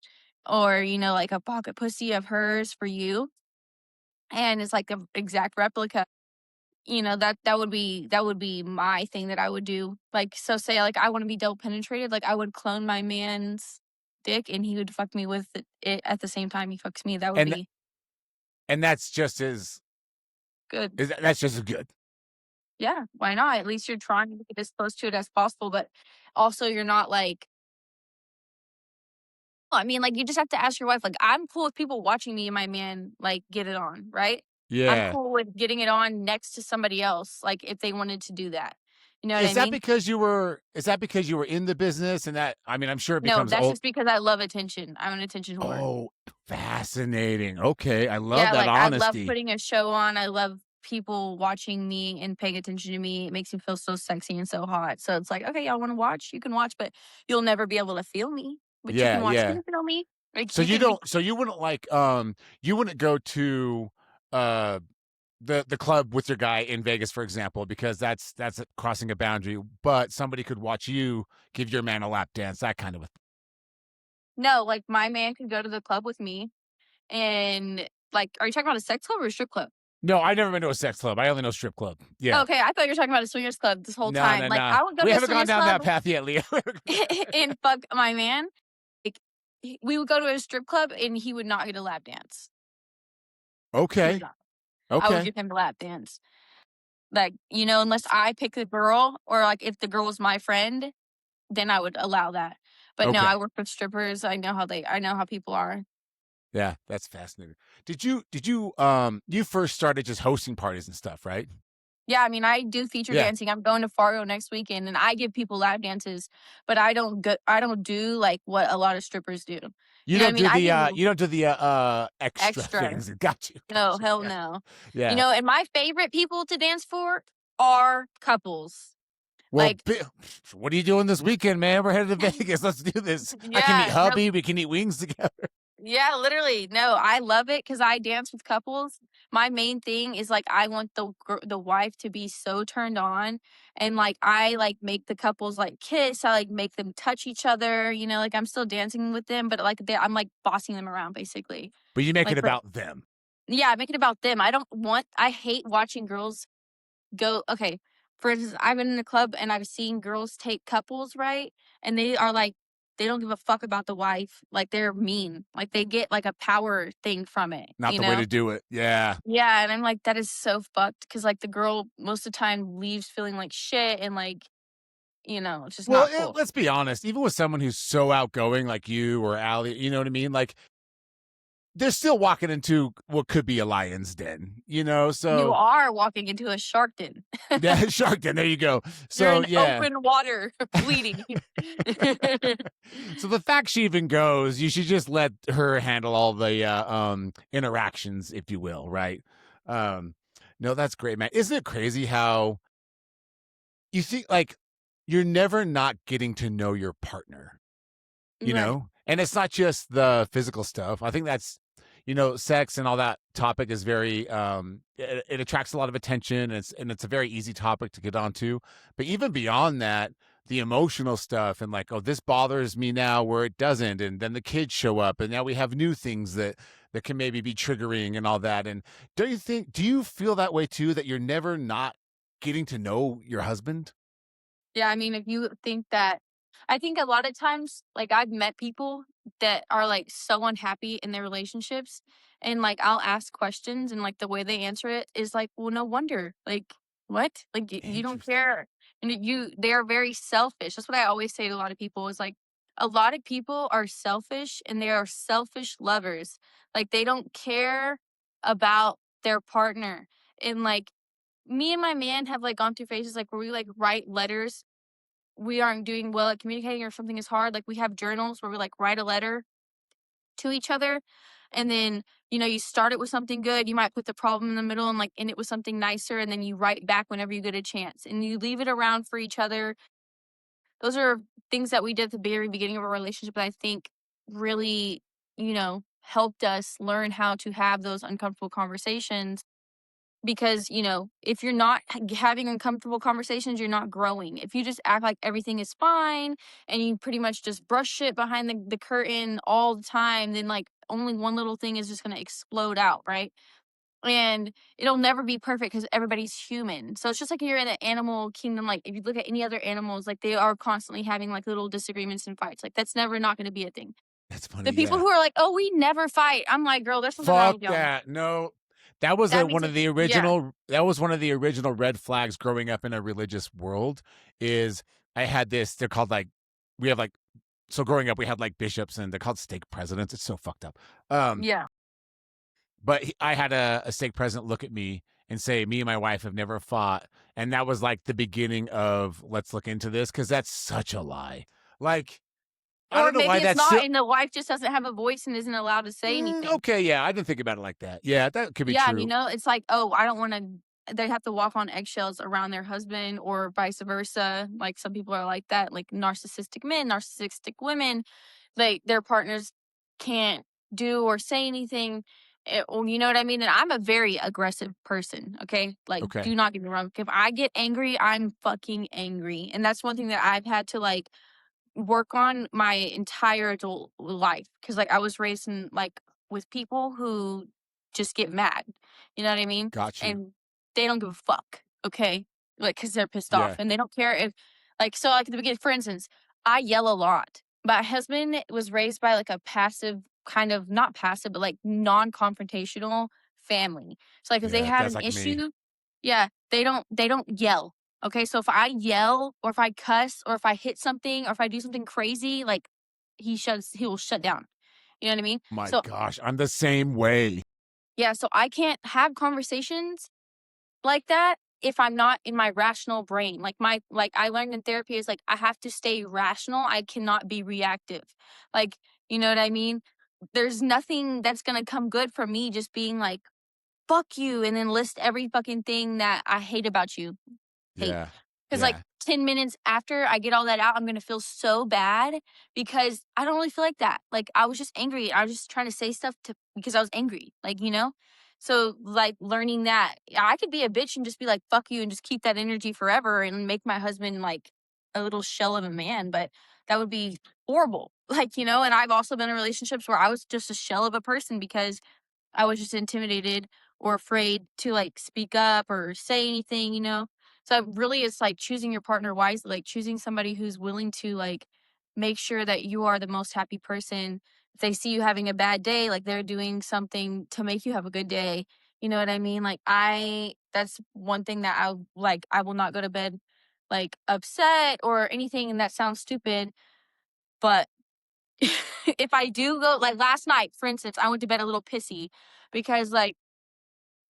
or, like, a pocket pussy of hers for you, and it's like a exact replica. That would be my thing that I would do. Like, so say, like, I wanna be double penetrated, like, I would clone my man's dick, and he would fuck me with it at the same time he fucks me. That would And be and that's just as good. that's just as good. Yeah, why not? At least you're trying to get as close to it as possible, but also you're not like I mean, like, you just have to ask your wife, like, I'm cool with people watching me and my man, like, get it on, right? I'm Yeah. cool with getting it on next to somebody else, like, if they wanted to do that. You know what I Is that mean? because you were in the business and that I mean, I'm sure it No, becomes that's old. just because I love attention. I'm an attention whore. Oh, fascinating. Okay, I love Yeah, that like, I love honesty. putting a show on. I love people watching me and paying attention to me. It makes me feel so sexy and so hot. So it's like, "Okay, y'all wanna watch? You can watch, but you'll never be able to feel me, but you Yeah, can watch yeah. me feel me." Like, So you you could be don't so you wouldn't like you wouldn't go to uh the club with your guy in Vegas, for example, because that's crossing a boundary, but somebody could watch you give your man a lap dance, that kind of a No, like, my man could go to the club with me and, like are you talking about a sex club or a strip club? No, I've never been to a sex club. I only know strip club. Yeah. Okay, I thought you were talking about a swingers club this whole No, time. no, Like, no. I would go We to a haven't gone swingers down club that path yet, Leah. and fuck my man. Like, we would go to a strip club and he would not get a lap dance. He would Okay. not. I would Okay. give him a lap dance. Like, unless I pick the girl or, like, if the girl was my friend, then I would allow that. But no, Okay. I work with strippers. I know how people are. Yeah, that's fascinating. Did you you first started just hosting parties and stuff, right? Yeah, I mean, I do feature Yeah. dancing. I'm going to Fargo next weekend, and I give people lap dances, but I don't do, like, what a lot of strippers do. You You know what I don't mean? do I the do extra extra. things. Got you. No, Got you. hell Yeah. no. Yeah. And my favorite people to dance for are couples. Well, Like what are you doing this weekend, man? We're headed to Vegas. Let's do this. I can meet yeah, no hubby. We can eat wings together. yeah, literally. No, I love it because I dance with couples. My main thing is, like, I want the wife to be so turned on, and, like, I, like, make the couples, like, kiss. I, like, make them touch each other, like, I'm still dancing with them, but, like, I'm, like, bossing them around basically. But you make it Like, for about them. yeah, I make it about them. I hate watching girls go okay, for instance, I've been in a club and I've seen girls take couples, right? And they are like they don't give a fuck about the wife. Like, they're mean. Like, they get, like, a power thing from it, Not you the way know? to do it. Yeah. Yeah, and I'm like, "That is so fucked," because like, the girl most of the time leaves feeling like shit and, like, it's just Well, not cool. let's be honest. Even with someone who's so outgoing like you or Allie, you know what I mean? Like they're still walking into what could be a lion's den, you know? You So are walking into a shark den. yeah, shark den. There you go. You're So in yeah. open water bleeding. So the fact she even goes, you should just let her handle all the interactions, if you will, right? Um, no, that's great, man. Isn't it crazy how you think like you're never not getting to know your partner, you Right. know? And it's not just the physical stuff. I think that's sex and all that topic is very it attracts a lot of attention and it's a very easy topic to get onto. But even beyond that, the emotional stuff and like, oh, this bothers me now where it doesn't, and then the kids show up and now we have new things that can maybe be triggering and all that. And do you feel that way too, that you're never not getting to know your husband? Yeah, I mean, if you think that I think a lot of times, like, I've met people that are, like, so unhappy in their relationships, And, like, I'll ask questions, and, like, the way they answer it is like, "Well, no wonder." Like, "What?" Like, you don't Interesting. care. And they are very selfish. That's what I always say to a lot of people is, like, a lot of people are selfish, and they are selfish lovers. Like, they don't care about their partner. And, like, me and my man have, like, gone through phases, like, where we, like, write letters. We aren't doing well at communicating or something is hard, like, we have journals where we, like, write a letter to each other, and then, you start it with something good, you might put the problem in the middle and, like, end it with something nicer, and then you write back whenever you get a chance, and you leave it around for each other. Those are things that we did at the very beginning of our relationship that I think really, helped us learn how to have those uncomfortable conversations because, if you're not having uncomfortable conversations, you're not growing. If you just act like everything is fine and you pretty much just brush shit behind the curtain all the time, then like only one little thing is just going to explode out, right? And it'll never be perfect because everybody's human. So it's just like you're in the animal kingdom. Like if you look at any other animals, like they are constantly having like little disagreements and fights. Like that's never not going to be a thing. That's funny. The people Yeah. who are like, "Oh, we never fight," I'm like, "Girl, there's something wrong Fuck with y'all." that. No. That was That means one it, of the yeah, original. That was one of the original red flags growing up in a religious world. Is I had this. They're called like we have like so growing up we had like bishops and they're called stake presidents. It's so fucked up. Um, yeah. but I had a stake president look at me and say, "Me and my wife have never fought," and that was like the beginning of let's look into this because that's such a lie. Like I Or don't know why maybe it's that's not, still. and the wife just doesn't have a voice and isn't allowed to say anything. Okay, yeah, I didn't think about it like that. Yeah, that could be Yeah, true. it's like, "Oh, I don't wanna." They have to walk on eggshells around their husband or vice versa. Like, some people are like that, like narcissistic men, narcissistic women, like, their partners can't do or say anything, or you know what I mean? And I'm a very aggressive person, okay? Like, Okay, do not get me wrong. If I get angry, I'm fucking angry, and that's one thing that I've had to, like, work on my entire adult life because like I was raised in like with people who just get mad. You know what I mean? got you. And they don't give a fuck. Okay. Like, cause they're pissed off Yeah, and they don't care if like, so like at the beginning, for instance, I yell a lot. My husband was raised by like a passive kind of not passive, but like non-confrontational family. So like if they yeah, had that's an like me. issue, yeah, they don't yell. Okay, so if I yell or if I cuss or if I hit something or if I do something crazy, like he will shut down. You know what I mean? My So gosh, I'm the same way. yeah, so I can't have conversations like that if I'm not in my rational brain. Like I learned in therapy is like I have to stay rational. I cannot be reactive. Like, you know what I mean? There's nothing that's gonna come good from me just being like, fuck you, and then list every fucking thing that I hate about you. Hate. Yeah, 'Cause, like, yeah, 10 minutes after I get all that out, I'm gonna feel so bad because I don't really feel like that. Like, I was just angry. I was just trying to say stuff to because I was angry, like, you know? So, like, learning that I could be a bitch and just be like, "Fuck you," and just keep that energy forever and make my husband, like, a little shell of a man, but that would be horrible. Like, and I've also been in relationships where I was just a shell of a person because I was just intimidated or afraid to like speak up or say anything. So really it's like choosing your partner wisely, like choosing somebody who's willing to like make sure that you are the most happy person. If they see you having a bad day, like they're doing something to make you have a good day. You know what I mean? Like that's one thing that I will not go to bed like upset or anything and that sounds stupid, but if I do go like last night, for instance, I went to bed a little pissy because like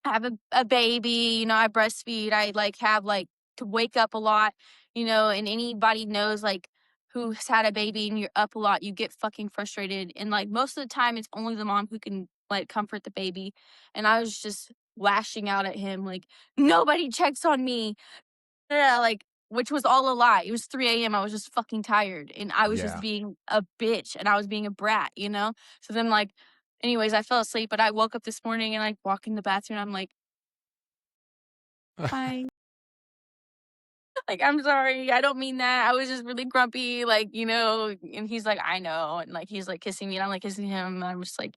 I have a baby, I breastfeed, I like have like to wake up a lot, and anybody knows like who's had a baby and you're up a lot, you get fucking frustrated. And like most of the time it's only the mom who can like comfort the baby. And I was just lashing out at him like nobody checks on me. Yeah, like, which was all a lie. It was 3 AM, I was just fucking tired, and I was just yeah. being a bitch, and I was being a brat? So then, like anyways, I fell asleep, but I woke up this morning and I walk in the bathroom, I'm like, "Hi." Like, "I'm sorry, I don't mean that, I was just really grumpy," like, and he's like, "I know," and, like, he's, like, kissing me, and I'm, like, kissing him, and I'm just like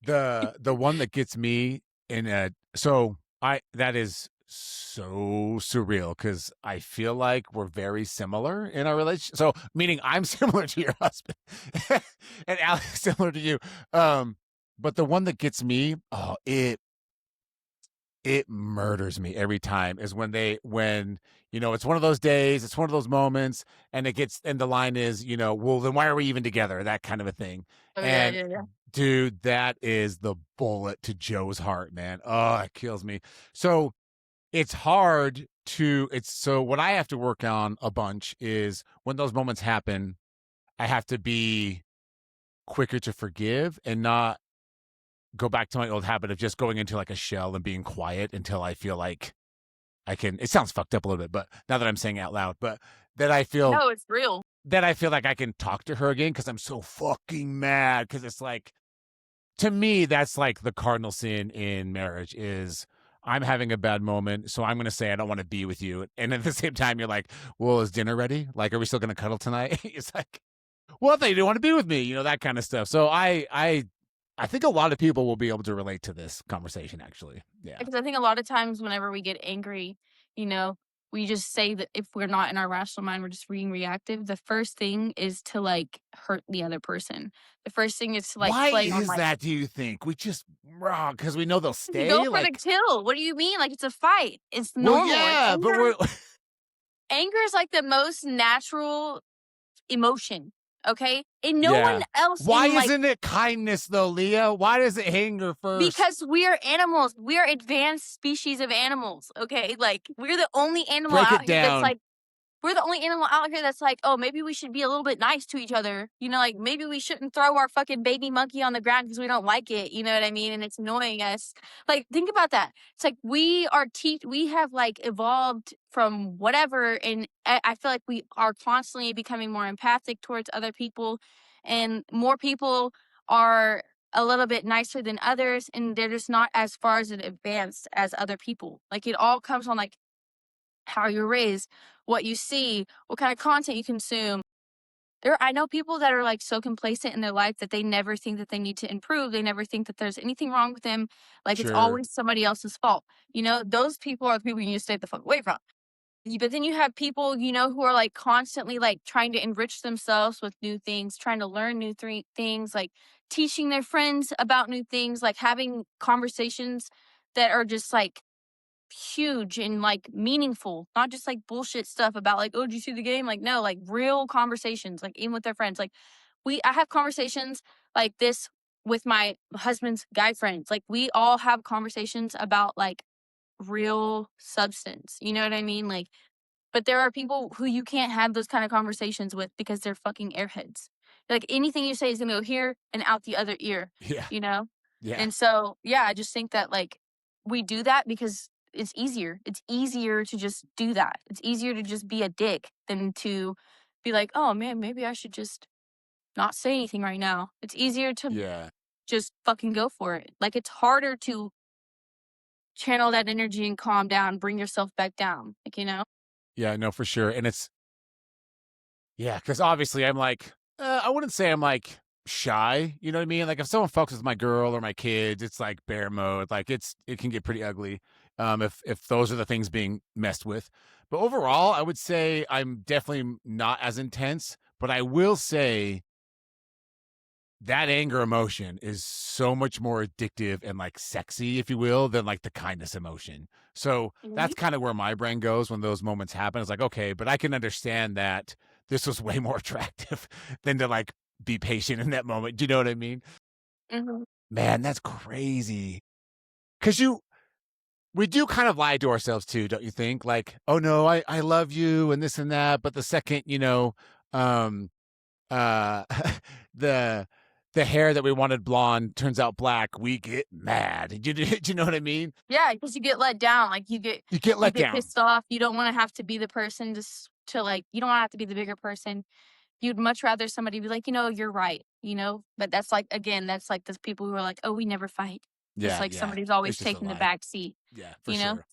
The one that gets me in a so I that is so surreal because I feel like we're very similar in our relationship. So meaning I'm similar to your husband and Alex similar to you. Um But the one that gets me, it murders me every time is when it's one of those days, it's one of those moments, and the line is, well, then why are we even together? That kind of a thing. Oh, yeah, And yeah, yeah. dude, that is the bullet to Joe's heart, man. Oh, it kills me. So it's hard so what I have to work on a bunch is when those moments happen, I have to be quicker to forgive and not go back to my old habit of just going into like a shell and being quiet until I feel like I can. It sounds fucked up a little bit, but now that I'm saying it out loud, but that I feel No, it's real. that I feel like I can talk to her again because I'm so fucking mad. Because it's like, to me, that's like the cardinal sin in marriage is I'm having a bad moment, so I'm going to say I don't want to be with you, and at the same time, you're like, well, is dinner ready? Like, are we still going to cuddle tonight? It's like, well, if they do want to be with me, that kind of stuff. So I think a lot of people will be able to relate to this conversation, actually. Yeah. Because I think a lot of times whenever we get angry, you know, we just say that if we're not in our rational mind, we're just being reactive. The first thing is to like hurt the other person. The first thing is to like Why play on is like that, do you think? We just wrong because we know they'll you go stay? for the Like, kill. What do you mean? Like it's a fight. It's well, normal. Like yeah, but we're anger is like the most natural emotion. Okay. And no one yeah. else Why in like isn't it kindness though, Leah? Why does it anger first? because we are animals. We are advanced species of animals. Okay. Like we're the only animal Break out it here that's down. like we're the only animal out here that's like, oh, maybe we should be a little bit nice to each other. Like maybe we shouldn't throw our fucking baby monkey on the ground because we don't like it. You know what I mean? And it's annoying us. Like, think about that. It's like we have like evolved from whatever. And I feel like we are constantly becoming more empathic towards other people. And more people are a little bit nicer than others. And they're just not as far as advanced as other people. Like, it all comes on like how you're raised, what you see, what kind of content you consume. I know people that are like so complacent in their life that they never think that they need to improve. They never think that there's anything wrong with them. Like it's Sure. always somebody else's fault. Those people are the people you need to stay the fuck away from. But then you have people, who are like constantly like trying to enrich themselves with new things, trying to learn new things, like teaching their friends about new things, like having conversations that are just like huge and like meaningful, not just like bullshit stuff about like, oh, did you see the game? Like, no, like real conversations, like even with their friends. Like I have conversations like this with my husband's guy friends. Like we all have conversations about like real substance. You know what I mean? Like, but there are people who you can't have those kind of conversations with because they're fucking airheads. Like anything you say is gonna go here and out the other ear, Yeah. you know? Yeah. And so, yeah, I just think that like we do that because it's easier. It's easier to just do that. It's easier to just be a dick than to be like, oh man, maybe I should just not say anything right now. It's easier to Yeah. just fucking go for it. Like it's harder to channel that energy and calm down, bring yourself back down. Like. Yeah, no, for sure. And yeah, because obviously I'm like, I wouldn't say I'm like shy. You know what I mean? Like if someone fucks with my girl or my kids, it's like bear mode. Like it can get pretty ugly. If those are the things being messed with. But overall, I would say I'm definitely not as intense. But I will say that anger emotion is so much more addictive and like sexy, if you will, than like the kindness emotion. So Mhm. that's kind of where my brain goes when those moments happen. It's like, okay, but I can understand that this was way more attractive than to like be patient in that moment. Do you know what I mean? Mhm. Man, that's crazy. Cause we do kind of lie to ourselves too, don't you think? Like, oh no, I love you and this and that. But the second, um, uh the the hair that we wanted blonde turns out black, we get mad. Do you know what I mean? Yeah, because you get let down. Like You get you let get down. pissed off. You don't want to have to be the person to like. You don't want to have to be the bigger person. You'd much rather somebody be like, you're right. But that's like again, that's like those people who are like, oh, we never fight. Just Yeah, like yeah. somebody's always It's just a taking the lie. back seat. Yeah, for You know. sure.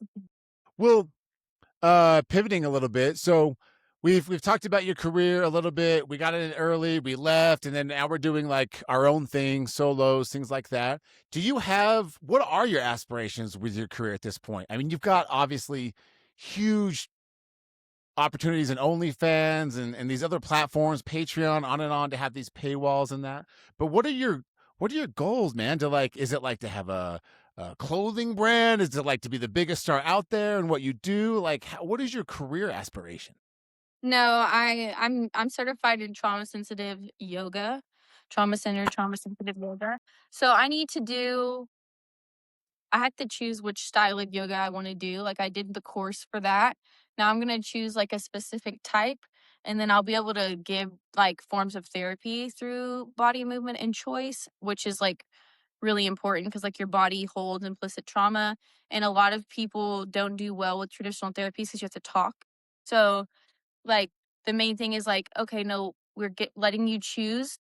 Well, pivoting a little bit. So we've talked about your career a little bit. We got in early, we left, and then now we're doing like our own thing, solos, things like that. What are your aspirations with your career at this point? I mean, you've got obviously huge opportunities in OnlyFans and these other platforms, Patreon, on and on, to have these paywalls and that. But what are your goals, man? To like, is it like to have a clothing brand? Is it like to be the biggest star out there in what you do? Like, what is your career aspiration? No, I'm certified in trauma sensitive yoga, trauma centered, trauma sensitive yoga. So I had to choose which style of yoga I want to do. Like I did the course for that. Now I'm going to choose like a specific type and then I'll be able to give like forms of therapy through body movement and choice, which is like really important because like your body holds implicit trauma and a lot of people don't do well with traditional therapies because you have to talk. So like the main thing is like, okay, no, letting you choose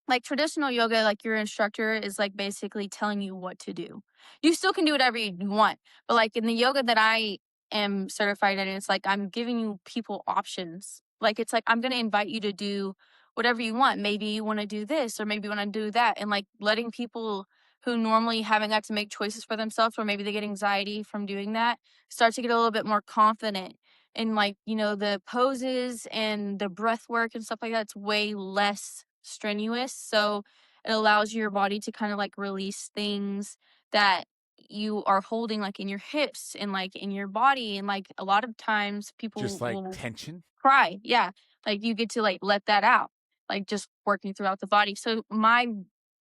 like traditional yoga, like your instructor is like basically telling you what to do. You still can do whatever you want, but like in the yoga that I am certified in, it's like I'm giving you people options. Like it's like I'm going to invite you to do whatever you want. Maybe you want to do this or maybe you want to do that. And like letting people who normally haven't got to make choices for themselves or maybe they get anxiety from doing that start to get a little bit more confident and like, the poses and the breath work and stuff like that, it's way less strenuous. So it allows your body to kind of like release things that you are holding like in your hips and like in your body. And like a lot of times Just people like will tension? cry. Yeah. Like you get to like let that out, like just working throughout the body. So my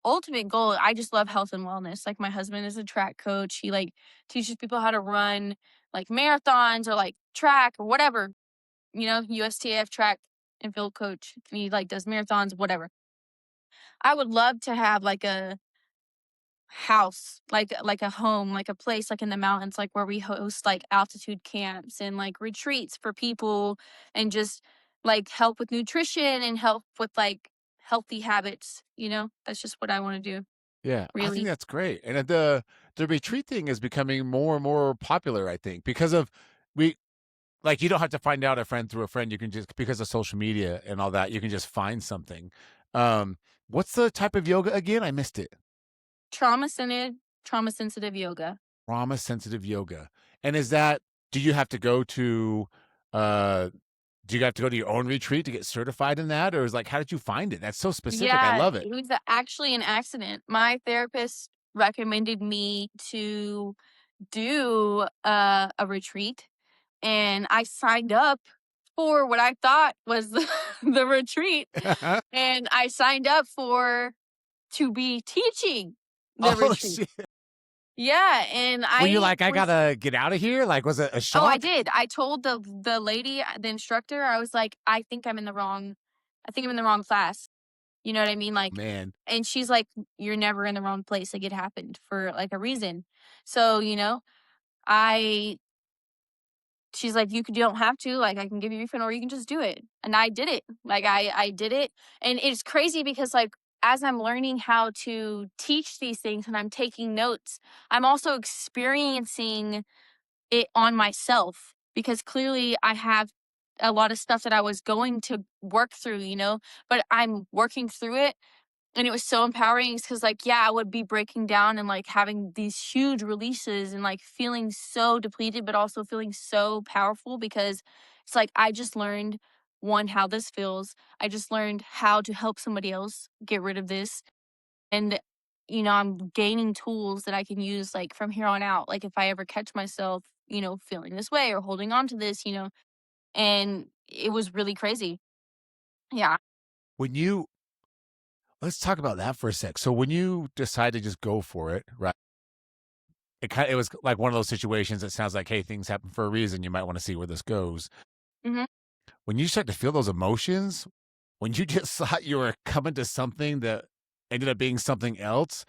ultimate goal, I just love health and wellness. Like my husband is a track coach. He like teaches people how to run like marathons or like track or whatever, USTF track and field coach. He like does marathons, whatever. I would love to have like a house, like a home, like a place like in the mountains, like where we host like altitude camps and like retreats for people and just like help with nutrition and help with like healthy habits, That's just what I want to do, Yeah, I think really. that's great. And the retreat thing is becoming more and more popular, I think, because of we like you don't have to find out a friend through a friend. You can just because of social media and all that, you can just find something. Um, what's the type of yoga again? I missed it. Trauma centered, trauma sensitive yoga. Trauma sensitive yoga. And is that do you have to go to uh do you have to go to your own retreat to get certified in that? Or is like how did you find it? That's so specific. I Yeah, love it. it was actually an accident. My therapist recommended me to do a retreat and I signed up for what I thought was the retreat and I signed up for to be teaching the Oh retreat. shit. Yeah, and Were you I like, I was gotta get out of here? Like, was it a oh, I shock? did. I told the lady, the instructor, I was like, I think I'm in the wrong class. You know what I mean? Like, Man. and she's like, "You're never in the wrong place. Like, it happened for like a reason." So, I she's like, you don't have to, like, I can give you a refund or you can just do it. And I did it. Like, I did it. And it's crazy because, like, as I'm learning how to teach these things and I'm taking notes, I'm also experiencing it on myself because clearly I have a lot of stuff that I was going to work through, but I'm working through it and it was so empowering because, like, yeah, I would be breaking down and, like, having these huge releases and, like, feeling so depleted, but also feeling so powerful because it's like I just learned, 1, how this feels. I just learned how to help somebody else get rid of this. And, I'm gaining tools that I can use, like, from here on out. Like, if I ever catch myself, feeling this way or holding on to this, and it was really crazy. Yeah. When you let's talk about that for a sec. So when you decide to just go for it, right? It was like one of those situations that sounds like, hey, things happen for a reason. You might want to see where this goes. Mhm. When you start to feel those emotions, when you just thought you were coming to something that ended up being something else,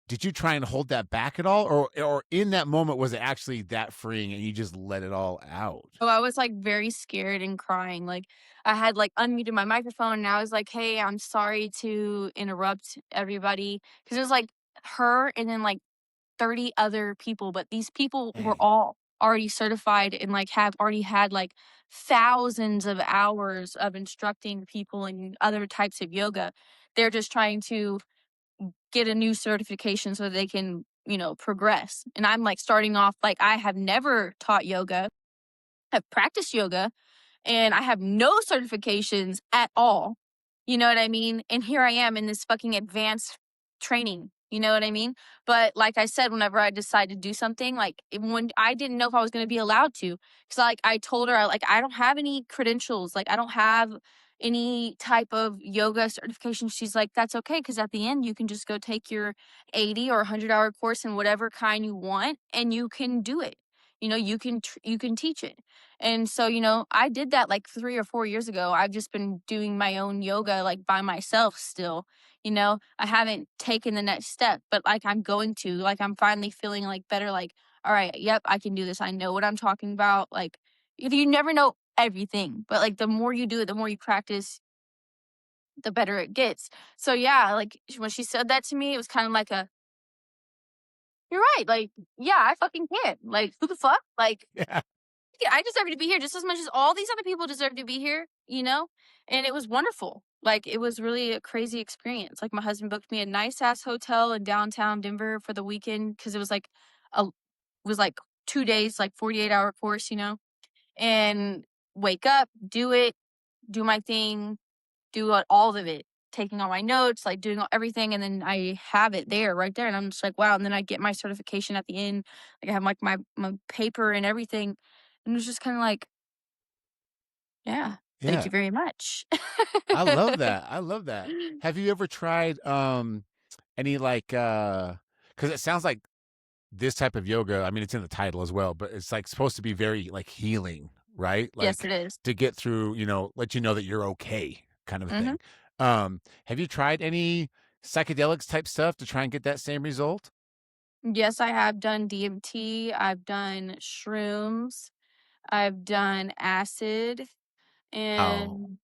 did you try and hold that back at all? Or in that moment was it actually that freeing and you just let it all out? Oh, I was, like, very scared and crying, like, I had, like, unmuted my microphone, and I was like, "Hey, I'm sorry to interrupt everybody," because it was, like, her and then, like, 30 other people, but these people were Dang. all already certified and, like, have already had, like, thousands of hours of instructing people in other types of yoga. They're just trying to get a new certification so they can, progress, and I'm, like, starting off like, I have never taught yoga. I've practiced yoga, and I have no certifications at all. You know what I mean? And here I am in this fucking advanced training, you know what I mean? But like I said, whenever I decide to do something, like when I didn't know if I was going to be allowed to, because like I told her, like I don't have any credentials, like I don't have any type of yoga certification. She's like, that's okay, because at the end you can just go take your 80 or 100-hour course in whatever kind you want, and you can do it. You know, you can teach it. And so, I did that like 3 or 4 years ago. I've just been doing my own yoga like by myself still. I haven't taken the next step, but like I'm going to, like I'm finally feeling like better, like, all right, yep, I can do this. I know what I'm talking about. Like, if you never know everything, but like the more you do it, the more you practice, the better it gets. So yeah, like when she said that to me, it was kind of like a, you're right. Like, yeah, I fucking can. Like, who the fuck? Like, Yeah. yeah, I deserve to be here just as much as all these other people deserve to be here, you know? And it was wonderful. Like, it was really a crazy experience. Like, my husband booked me a nice ass hotel in downtown Denver for the weekend because it was like 2 days, like 48-hour course, and wake up, do it, do my thing, do all of it, taking all my notes, like doing everything, and then I have it there, right there, and I'm just like, wow. And then I get my certification at the end, like I have like my paper and everything, and it's just kind of like, yeah, thank Yeah. you very much. I love that. I love that. Have you ever tried any like because it sounds like this type of yoga, I mean it's in the title as well, but it's like supposed to be very like healing, right? Yes, Like it is. to get through, let you know that you're okay kind of a Mhm. thing. Have you tried any psychedelics type stuff to try and get that same result? Yes, I have done DMT. I've done shrooms. I've done acid. Oh. And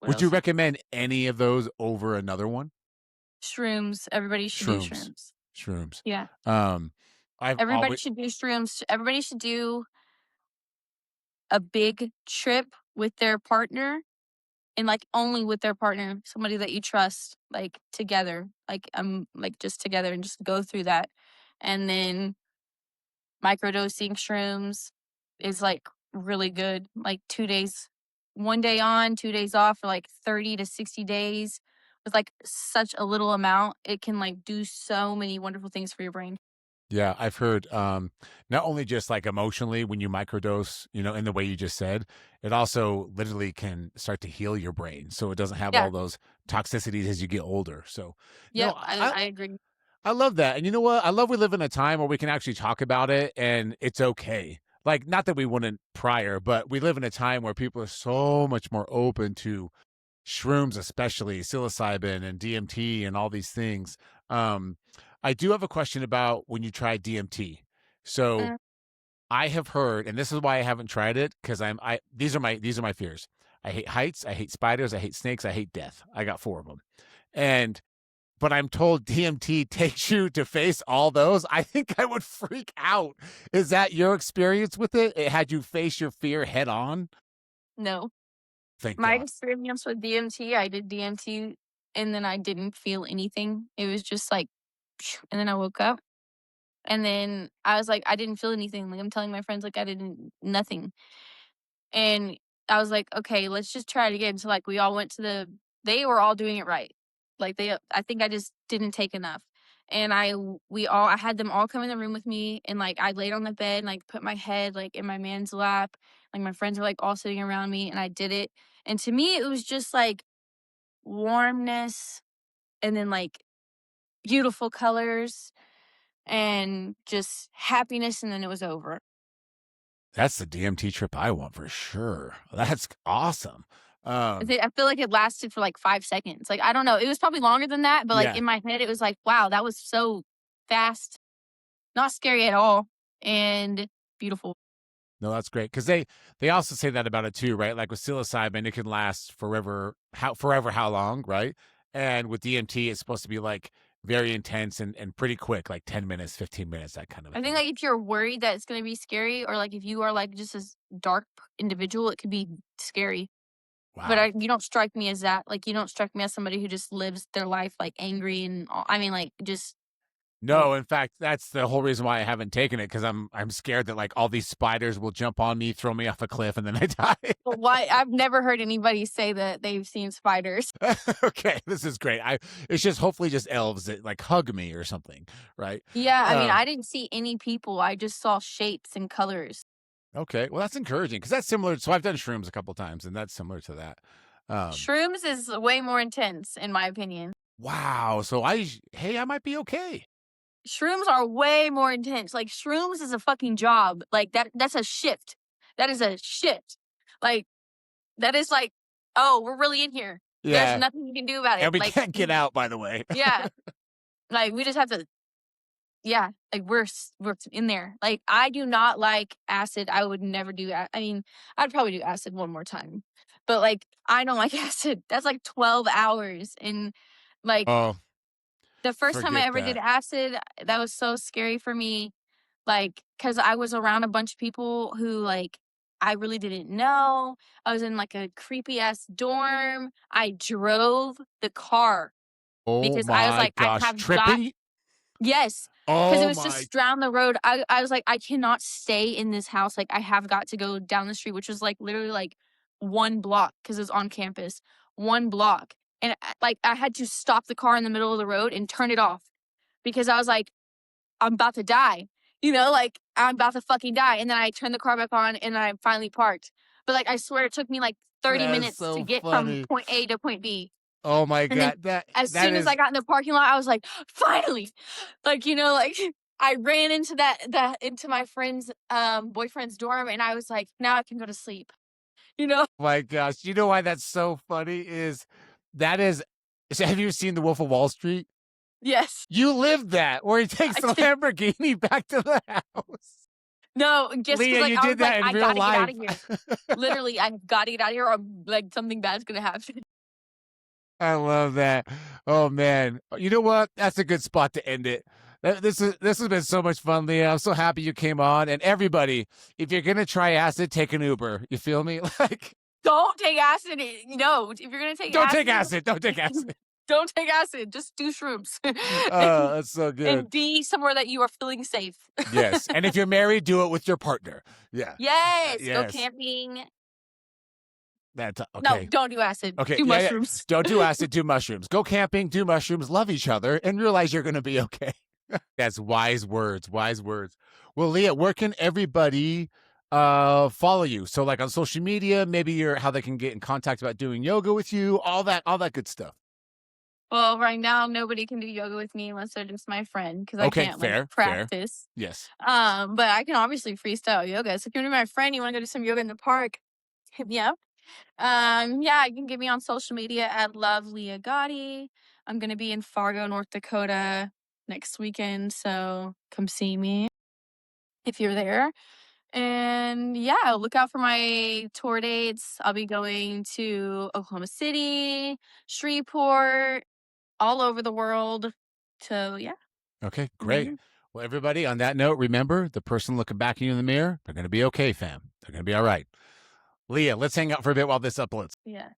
what Would you else? recommend any of those over another one? Shrooms. Everybody should do Shrooms. shrooms. Shrooms. Yeah. Um, I've Everybody always should do shrooms. Everybody should do a big trip with their partner, and, like, only with their partner, somebody that you trust, like, together, like, just together, and just go through that. And then microdosing shrooms is, like, really good, like, 2 days, 1 day on, 2 days off for, like, 30 to 60 days with, like, such a little amount. It can, like, do so many wonderful things for your brain. Yeah, I've heard not only just like emotionally when you microdose, in the way you just said, it also literally can start to heal your brain so it doesn't have Yeah. all those toxicities as you get older. So, no, Yep, I agree. I love that. And you know what? I love we live in a time where we can actually talk about it and it's okay. Like not that we wouldn't prior, but we live in a time where people are so much more open to shrooms, especially psilocybin and DMT and all these things. Um, I do have a question about when you try DMT. So Mm, I have heard, and this is why I haven't tried it, because these are my fears. I hate heights, I hate spiders, I hate snakes, I hate death. I got four of them. And but I'm told DMT takes you to face all those. I think I would freak out. Is that your experience with it? It had you face your fear head on? no. Thank My God. experience with DMT, I did DMT and then I didn't feel anything. It was just like, and then I woke up and then I was like, I didn't feel anything. Like I'm telling my friends, like I didn't, nothing. And I was like, okay, let's just try it again. So like we all went to they were all doing it right. Like I think I just didn't take enough. And I had them all come in the room with me, and like I laid on the bed and like put my head like in my man's lap. Like my friends were like all sitting around me, and I did it. And to me, it was just like warmness, and then like beautiful colors and just happiness, and then it was over. That's the DMT trip I want for sure. That's awesome. Um, I feel like it lasted for, like, 5 seconds, like, I don't know, it was probably longer than that, but, like, yeah. in my head, it was like, "Wow, that was so fast, not scary at all, and beautiful." No, that's great because they also say that about it too, right? Like with psilocybin, it can last forever. How long, right? And with DMT, it's supposed to be like very intense and pretty quick, like 10 minutes, 15 minutes, that kind of a I think, thing. like, if you're worried that it's gonna be scary or, like, if you are, like, just this dark individual, it could be scary, but Wow. you don't strike me as that, like, you don't strike me as somebody who just lives their life, like, angry and all I mean, like, just No, in fact, that's the whole reason why I haven't taken it, because I'm scared that like all these spiders will jump on me, throw me off a cliff, and then I die. But why? I've never heard anybody say that they've seen spiders. Okay, this is great. It's just hopefully just elves that like hug me or something, right? Yeah, I mean, I didn't see any people. I just saw shapes and colors. Okay, well that's encouraging because that's similar. So I've done shrooms a couple times, and that's similar to that. Shrooms is way more intense, in my opinion. Wow. So hey, I might be okay. Shrooms are way more intense. Like shrooms is a fucking job. Like that's a shift. That is a shift. Like that is like, oh, we're really in here. Yeah. There's nothing you can do about it. And we like, can't get out, by the way. Yeah. Like we just have to, yeah, like we're in there. Like I do not like acid. I would never do that. I mean, I'd probably do acid one more time. But like I don't like acid. That's like 12 hours and like Oh, the first time I forget ever did that. acid, that was so scary for me. Like, cause I was around a bunch of people who like I really didn't know. I was in like a creepy ass dorm. I drove the car Oh because I was my like, I gosh, have got tripping. yes. Cause it Oh was my. just down the road. I was like, I cannot stay in this house. Like I have got to go down the street, which was like literally like 1 block because it was on campus. 1 block. And like I had to stop the car in the middle of the road and turn it off because I was like, I'm about to die. You know, like I'm about to fucking die. And then I turned the car back on and then I finally parked. But like I swear it took me like 30 That's minutes so to get from funny. point A to point B. Oh my And then god, that as that soon as is I got in the parking lot, I was like, finally. Like, you know, like I ran into into my friend's boyfriend's dorm and I was like, now I can go to sleep. You know? my gosh. You know why that's so funny is that is so have you seen The Wolf of Wall Street? Yes. You lived that where he takes I the did. Lamborghini back to the house. No, just Leah, because like you I did was like, that in I real gotta get out life. of here. Literally, I gotta get out of here or like something bad's gonna happen. I love that. Oh man. You know what? That's a good spot to end it. This has been so much fun, Leah. I'm so happy you came on. And everybody, if you're gonna try acid, take an Uber. You feel me? Like Don't take acid. No, if you're gonna take don't acid, take acid. Don't take acid. don't take acid. Just do shrooms. Oh, that's so good. And be somewhere that you are feeling safe. Yes. And if you're married, do it with your partner. Yeah. Yes. Go Yes. camping. That's No, okay. don't do acid. Okay. Do Yeah, yeah. mushrooms. Don't do acid, do mushrooms. Go camping, do mushrooms, love each other, and realize you're gonna be okay. That's wise words. Wise words. Well, Leah, where can everybody follow you? So like on social media, maybe how they can get in contact about doing yoga with you, all that good stuff. Well, right now nobody can do yoga with me unless they're just my friend because I Okay, can't fair, like practice. Yes. But I can obviously freestyle yoga. So if you're my friend, you want to go do some yoga in the park, hit me up. Yeah, you can get me on social media at Love Leah Gotti. I'm gonna be in Fargo, North Dakota next weekend, so come see me if you're there. And yeah, look out for my tour dates. I'll be going to Oklahoma City, Shreveport, all over the world. So yeah. Okay, great. Well, everybody, on that note, remember the person looking back at you in the mirror, they're going to be okay, fam. They're going to be all right. Leah, let's hang out for a bit while this uploads. Yeah.